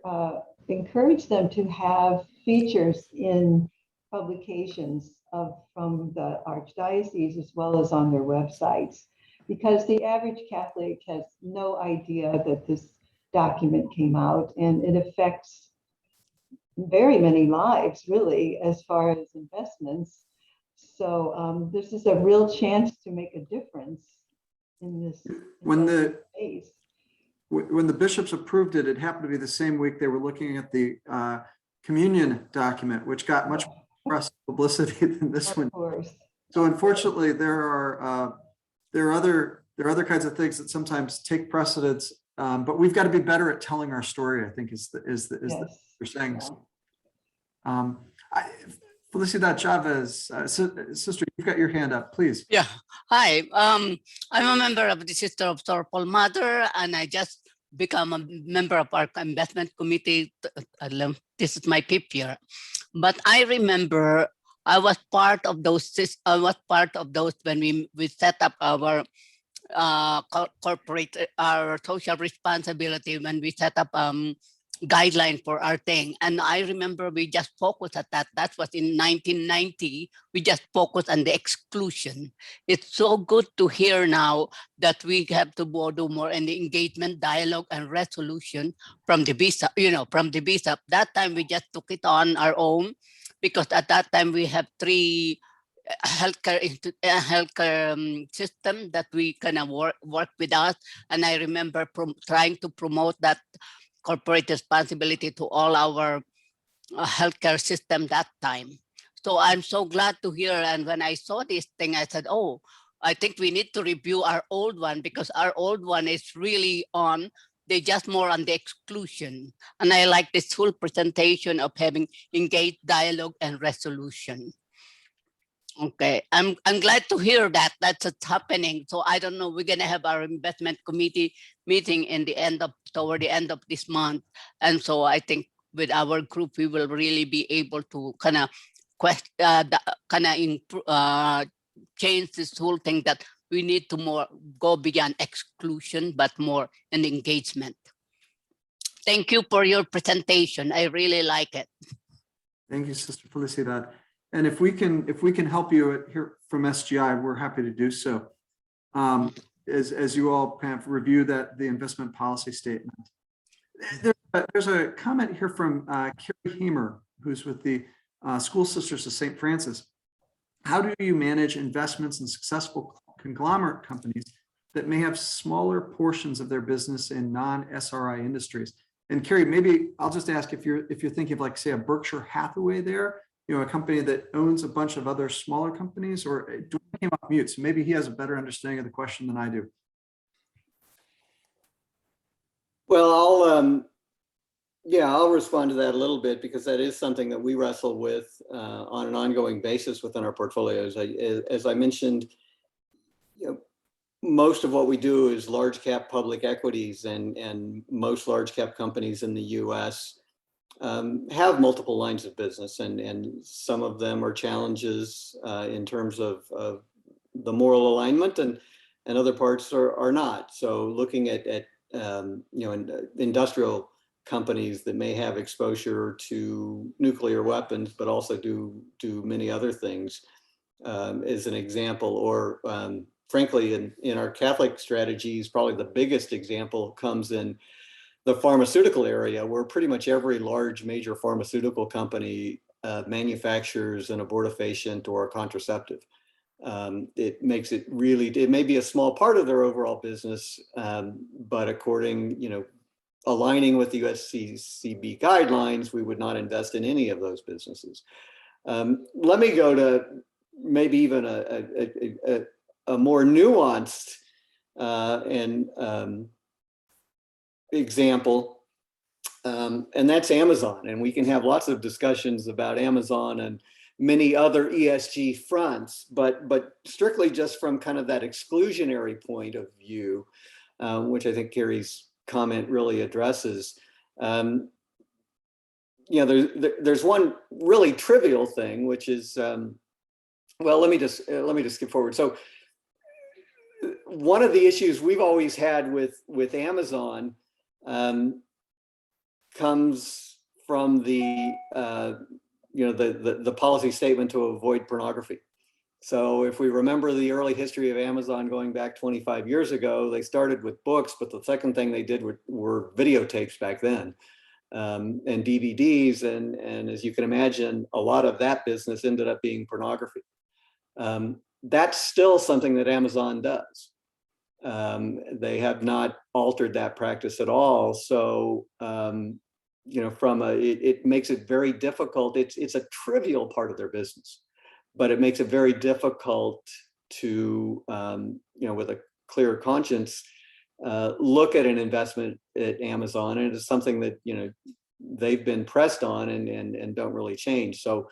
[SPEAKER 6] encourage them to have features in publications from the archdiocese as well as on their websites, because the average Catholic has no idea that this document came out, and it affects very many lives, really, as far as investments. So this is a real chance to make a difference in this space.
[SPEAKER 1] When the bishops approved it, it happened to be the same week they were looking at the communion document, which got much press publicity than this one.
[SPEAKER 6] Of course.
[SPEAKER 1] So unfortunately, there are other kinds of things that sometimes take precedence, but we've got to be better at telling our story, I think is what you're saying.
[SPEAKER 6] Yeah.
[SPEAKER 1] Felicidad Chavez, sister, you've got your hand up, please.
[SPEAKER 7] Yeah. Hi. I'm a member of the Sister of Sorrowful Mother, and I just become a member of our investment committee. This is my 5th year. But I remember I was part of those. When we set up our corporate, our social responsibility, when we set up guideline for our thing. And I remember we just focused at that. That was in 1990. We just focused on the exclusion. It's so good to hear now that we have to do more in the engagement, dialogue, and resolution from the bishop, from the bishop. That time we just took it on our own, because at that time we have 3 healthcare system that we kind of work with us. And I remember trying to promote that corporate responsibility to all our healthcare system that time. So I'm so glad to hear. And when I saw this thing, I said, oh, I think we need to review our old one, because our old one is really they just more on the exclusion. And I like this whole presentation of having engaged dialogue and resolution. Okay, I'm glad to hear that that's what's happening. So I don't know, we're gonna have our investment committee meeting toward the end of this month. And so I think with our group, we will really be able to kind of change this whole thing, that we need to go beyond exclusion, but more in engagement. Thank you for your presentation. I really like it.
[SPEAKER 1] Thank you, Sister Felicidad. And if we can help you here from SGI, we're happy to do so. As you all kind of review the investment policy statement. There's a comment here from Carrie Hamer, who's with the School Sisters of St. Francis. How do you manage investments in successful conglomerate companies that may have smaller portions of their business in non-SRI industries? And Carrie, maybe I'll just ask if you're thinking of, like, say, a Berkshire Hathaway there, a company that owns a bunch of other smaller companies, or Duane came off mute, so maybe he has a better understanding of the question than I do.
[SPEAKER 3] Well, I'll respond to that a little bit, because that is something that we wrestle with on an ongoing basis within our portfolios. As I mentioned, most of what we do is large cap public equities, and most large cap companies in the US have multiple lines of business, and some of them are challenges in terms of the moral alignment, and other parts are not. So looking at industrial companies that may have exposure to nuclear weapons, but also do many other things, is an example. Or frankly, in our Catholic strategies, probably the biggest example comes in the pharmaceutical area, where pretty much every large major pharmaceutical company manufactures an abortifacient or a contraceptive. It makes it may be a small part of their overall business, but aligning with the USCCB guidelines, we would not invest in any of those businesses. Let me go to maybe even a more nuanced and example, and that's Amazon. And we can have lots of discussions about Amazon and many other ESG fronts, but strictly just from kind of that exclusionary point of view, which I think Carrie's comment really addresses. You know, there's one really trivial thing, which is, well, let me just skip forward. So one of the issues we've always had with Amazon comes from the you know, the policy statement to avoid pornography. So if we remember the early history of Amazon going back 25 years ago, they started with books, but the second thing they did were videotapes back then, and DVDs, and as you can imagine, a lot of that business ended up being pornography. That's still something that Amazon does. They have not altered that practice at all. So, you know, it makes it very difficult. It's a trivial part of their business, but it makes it very difficult to, you know, with a clear conscience, look at an investment at Amazon. And it's something that, you know, they've been pressed on and don't really change. So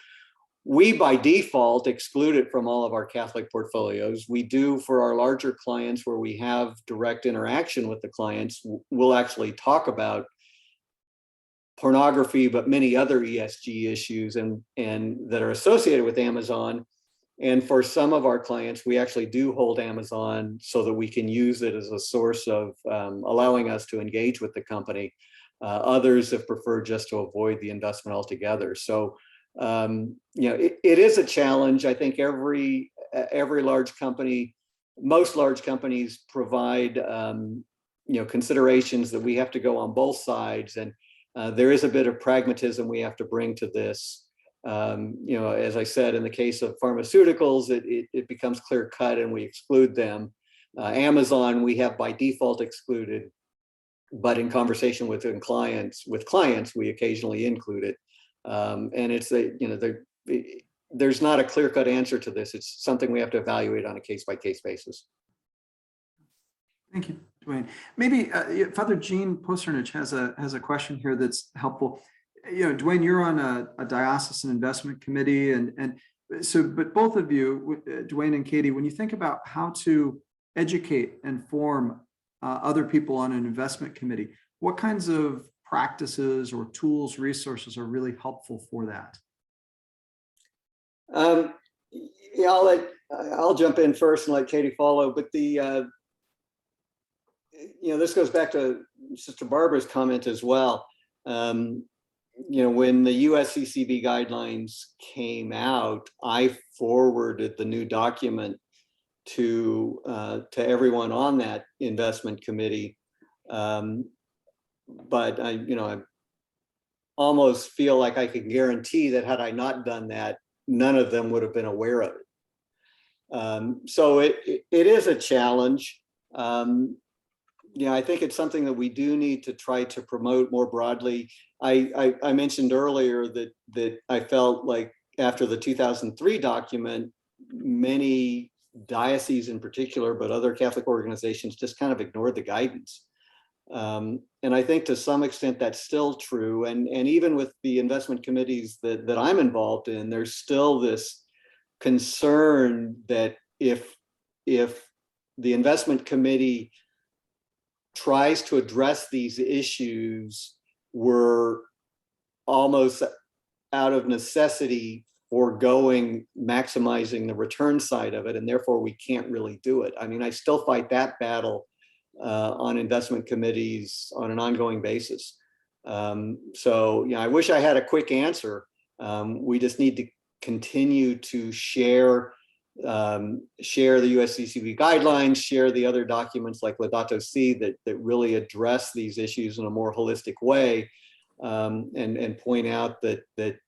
[SPEAKER 3] we by default exclude it from all of our Catholic portfolios. We do for our larger clients where we have direct interaction with the clients, we'll actually talk about pornography, but many other ESG issues and that are associated with Amazon. And for some of our clients, we actually do hold Amazon so that we can use it as a source of allowing us to engage with the company. Others have preferred just to avoid the investment altogether. So, you know, it is a challenge. I think every large company, most large companies provide, you know, considerations that we have to go on both sides. And there is a bit of pragmatism we have to bring to this. You know, as I said, in the case of pharmaceuticals, it becomes clear cut and we exclude them. Amazon, we have by default excluded, but in conversation with clients, we occasionally include it. And it's you know, there's not a clear cut answer to this. It's something we have to evaluate on a case by case basis.
[SPEAKER 1] Thank you, Duane. Maybe Father Gene Posternich has a question here that's helpful. You know, Duane, you're on a diocesan investment committee, and so, but both of you, Duane and Katie, when you think about how to educate and form other people on an investment committee, what kinds of practices or tools, resources are really helpful for that?
[SPEAKER 3] Yeah, I'll jump in first and let Katie follow. But you know, this goes back to Sister Barbara's comment as well. You know, when the USCCB guidelines came out, I forwarded the new document to everyone on that investment committee. But you know, I almost feel like I can guarantee that had I not done that, none of them would have been aware of it. So it is a challenge. Yeah, I think it's something that we do need to try to promote more broadly. I mentioned earlier that I felt like after the 2003 document, many dioceses in particular, but other Catholic organizations just kind of ignored the guidance. And I think to some extent that's still true. And even with the investment committees that I'm involved in, there's still this concern that if the investment committee tries to address these issues, we're almost out of necessity foregoing maximizing the return side of it, and therefore we can't really do it. I mean, I still fight that battle on investment committees on an ongoing basis. So, you know, I wish I had a quick answer. We just need to continue to share the USCCB guidelines, share the other documents like Laudato Si that really address these issues in a more holistic way, and point out that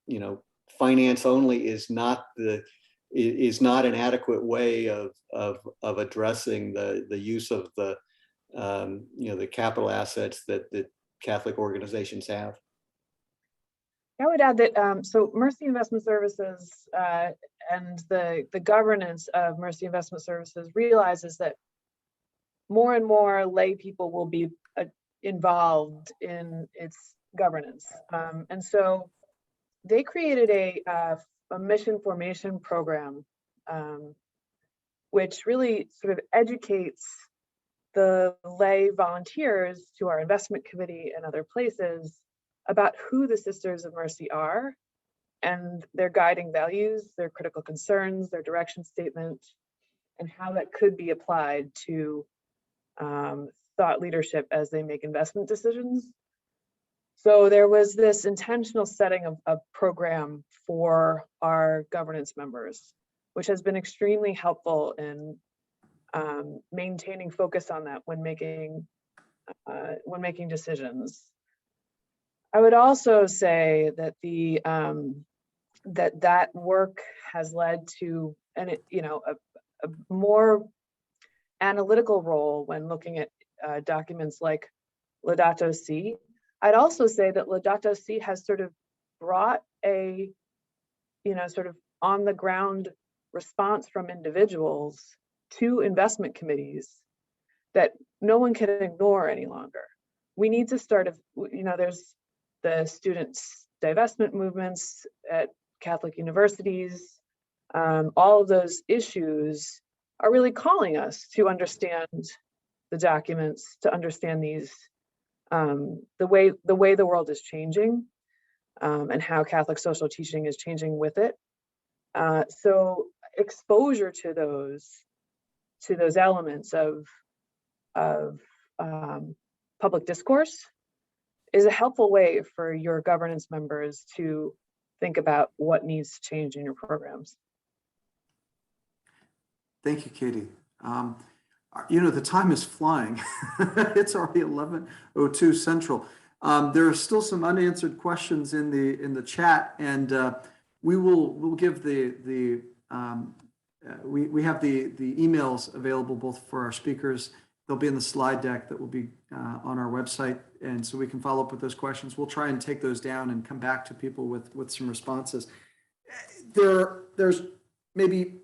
[SPEAKER 3] you know, finance only is not an adequate way of addressing the use of the you know, the capital assets that Catholic organizations have.
[SPEAKER 4] I would add that so Mercy Investment Services and the governance of Mercy Investment Services realizes that more and more lay people will be involved in its governance. And so they created a mission formation program, which really sort of educates the lay volunteers to our investment committee and other places about who the Sisters of Mercy are and their guiding values, their critical concerns, their direction statement, and how that could be applied to thought leadership as they make investment decisions. So there was this intentional setting of a program for our governance members, which has been extremely helpful in maintaining focus on that when making decisions. I would also say that that work has led to a more analytical role when looking at documents like Laudato Si. I'd also say that Laudato Si has sort of brought a sort of on the ground response from individuals to investment committees that no one can ignore any longer. We need to start, there's the students' divestment movements at Catholic universities. All of those issues are really calling us to understand the documents, to understand these, the way the world is changing, and how Catholic social teaching is changing with it. So exposure to those elements of public discourse is a helpful way for your governance members to think about what needs to change in your programs.
[SPEAKER 1] Thank you, Katie. The time is flying. It's already 11:02 Central. There are still some unanswered questions in the chat, and we'll give we have the emails available both for our speakers. They'll be in the slide deck that will be on our website, and so we can follow up with those questions. We'll try and take those down and come back to people with some responses. There's maybe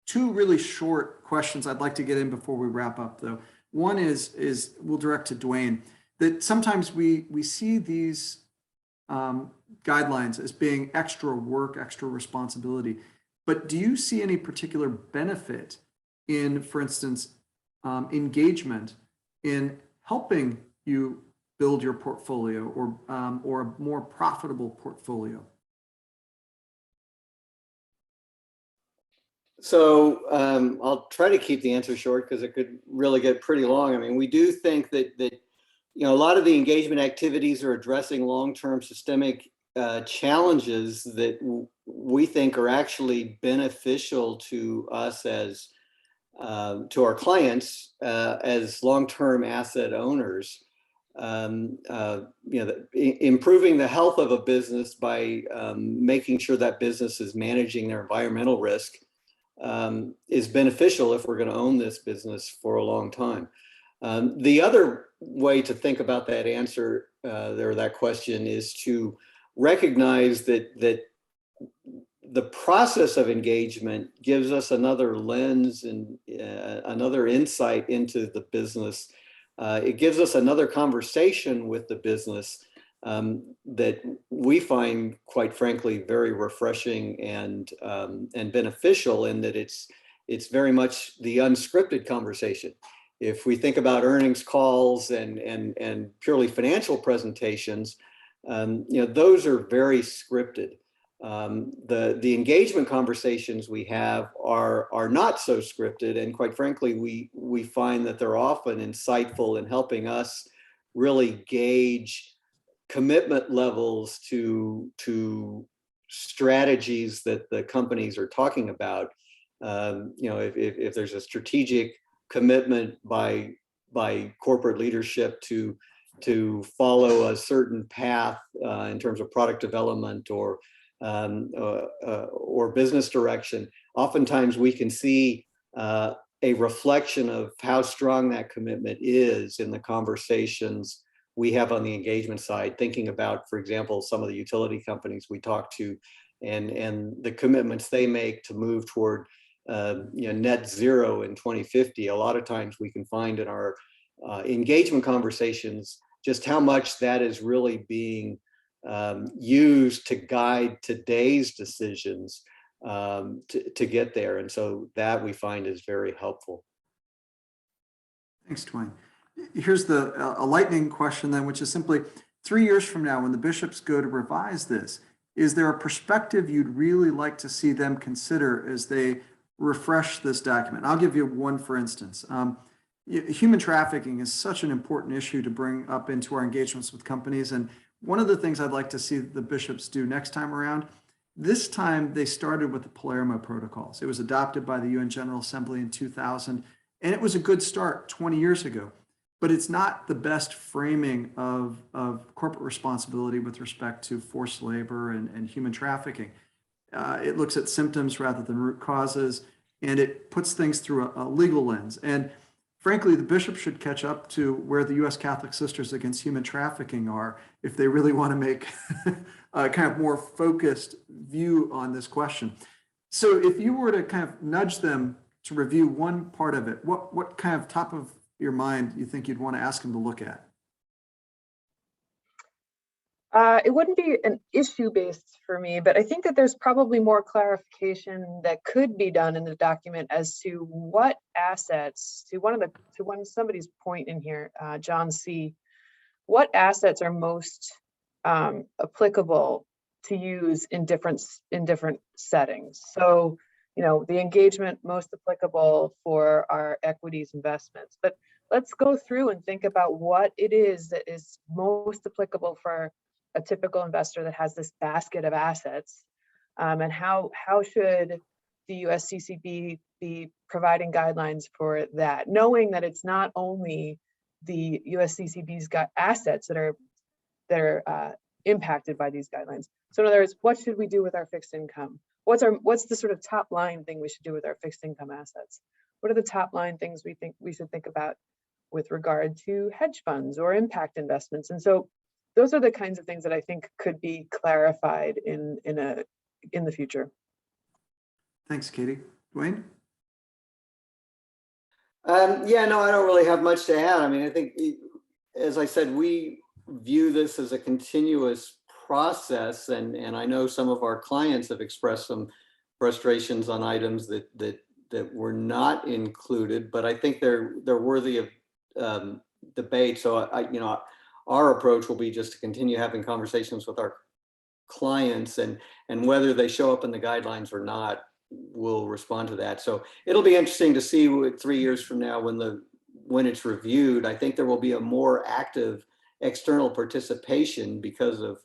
[SPEAKER 1] two really short questions I'd like to get in before we wrap up, though. One is we'll direct to Duane, that sometimes we see these guidelines as being extra work, extra responsibility. But do you see any particular benefit in, for instance, engagement in helping you build your portfolio or a more profitable portfolio?
[SPEAKER 3] So I'll try to keep the answer short because it could really get pretty long. I mean, we do think that a lot of the engagement activities are addressing long-term systemic challenges that we think are actually beneficial to us as to our clients as long-term asset owners. Improving the health of a business by making sure that business is managing their environmental risk is beneficial if we're going to own this business for a long time. The other way to think about that answer or that question is to recognize that the process of engagement gives us another lens and another insight into the business. It gives us another conversation with the business that we find, quite frankly, very refreshing and beneficial in that it's very much the unscripted conversation. If we think about earnings calls and purely financial presentations, those are very scripted. The engagement conversations we have are not so scripted, and quite frankly, we find that they're often insightful in helping us really gauge commitment levels to strategies that the companies are talking about. If there's a strategic commitment by corporate leadership to follow a certain path in terms of product development or business direction, oftentimes we can see a reflection of how strong that commitment is in the conversations we have on the engagement side, thinking about, for example, some of the utility companies we talk to and the commitments they make to move toward net zero in 2050. A lot of times we can find in our engagement conversations, just how much that is really being used to guide today's decisions to get there. And so that we find is very helpful.
[SPEAKER 1] Thanks, Duane. Here's a lightning question then, which is simply 3 years from now, when the bishops go to revise this, is there a perspective you'd really like to see them consider as they refresh this document? I'll give you one, for instance. Human trafficking is such an important issue to bring up into our engagements with companies. And one of the things I'd like to see the bishops do next time around, this time they started with the Palermo Protocols. It was adopted by the UN General Assembly in 2000, and it was a good start 20 years ago. But it's not the best framing of corporate responsibility with respect to forced labor and human trafficking. It looks at symptoms rather than root causes, and it puts things through a legal lens. And frankly, the bishop should catch up to where the U.S. Catholic Sisters Against Human Trafficking are if they really want to make a kind of more focused view on this question. So if you were to kind of nudge them to review one part of it, what kind of top of your mind you think you'd want to ask them to look at?
[SPEAKER 4] It wouldn't be an issue-based for me, but I think that there's probably more clarification that could be done in the document as to what assets, to somebody's point in here, John C., what assets are most applicable to use in different settings. So, the engagement most applicable for our equities investments. But let's go through and think about what it is that is most applicable for a typical investor that has this basket of assets, and how should the USCCB be providing guidelines for that, knowing that it's not only the USCCB's got assets that are impacted by these guidelines. So in other words, what should we do with our fixed income? What's the sort of top line thing we should do with our fixed income assets? What are the top line things we think we should think about with regard to hedge funds or impact investments? And so those are the kinds of things that I think could be clarified in the future.
[SPEAKER 1] Thanks, Katie. Duane?
[SPEAKER 3] Yeah, no, I don't really have much to add. I mean, I think, as I said, we view this as a continuous process, and I know some of our clients have expressed some frustrations on items that were not included, but I think they're worthy of debate. So our approach will be just to continue having conversations with our clients, and whether they show up in the guidelines or not, we'll respond to that. So it'll be interesting to see 3 years from now when it's reviewed. I think there will be a more active external participation because of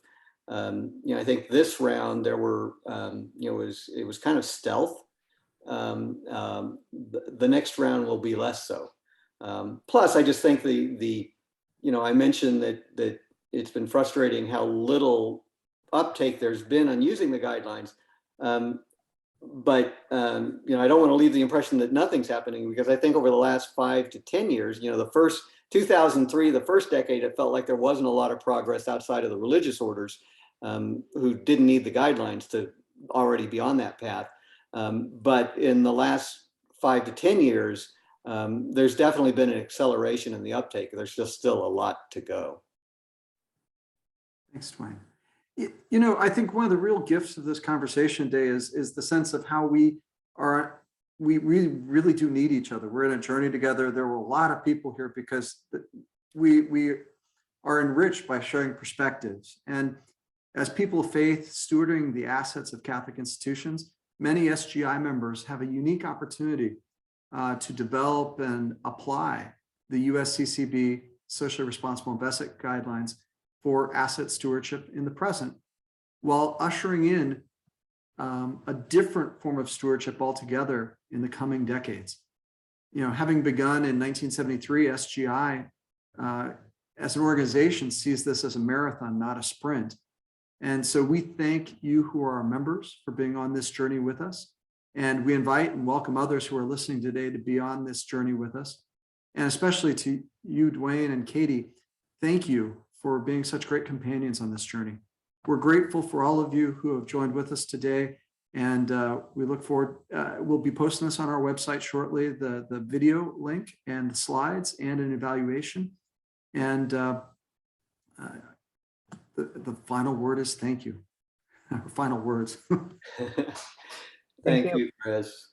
[SPEAKER 3] I think this round there were it was kind of stealth. The next round will be less so. Plus, I just think I mentioned that it's been frustrating how little uptake there's been on using the guidelines. But I don't want to leave the impression that nothing's happening, because I think over the last 5 to 10 years, the first 2003, the first decade, it felt like there wasn't a lot of progress outside of the religious orders who didn't need the guidelines to already be on that path. But in the last 5 to 10 years, there's definitely been an acceleration in the uptake. There's just still a lot to go.
[SPEAKER 1] Thanks, Duane. I think one of the real gifts of this conversation today is the sense of how we really do need each other. We're in a journey together. There were a lot of people here because we are enriched by sharing perspectives. And as people of faith stewarding the assets of Catholic institutions, many SGI members have a unique opportunity to develop and apply the USCCB socially responsible investment guidelines for asset stewardship in the present, while ushering in a different form of stewardship altogether in the coming decades. Having begun in 1973, SGI as an organization sees this as a marathon, not a sprint. And so we thank you who are our members for being on this journey with us. And we invite and welcome others who are listening today to be on this journey with us. And especially to you, Duane and Katie, thank you for being such great companions on this journey. We're grateful for all of you who have joined with us today. And we look forward, we'll be posting this on our website shortly, the video link and the slides and an evaluation. And the final word is thank you. Final words.
[SPEAKER 3] Thank you, Chris.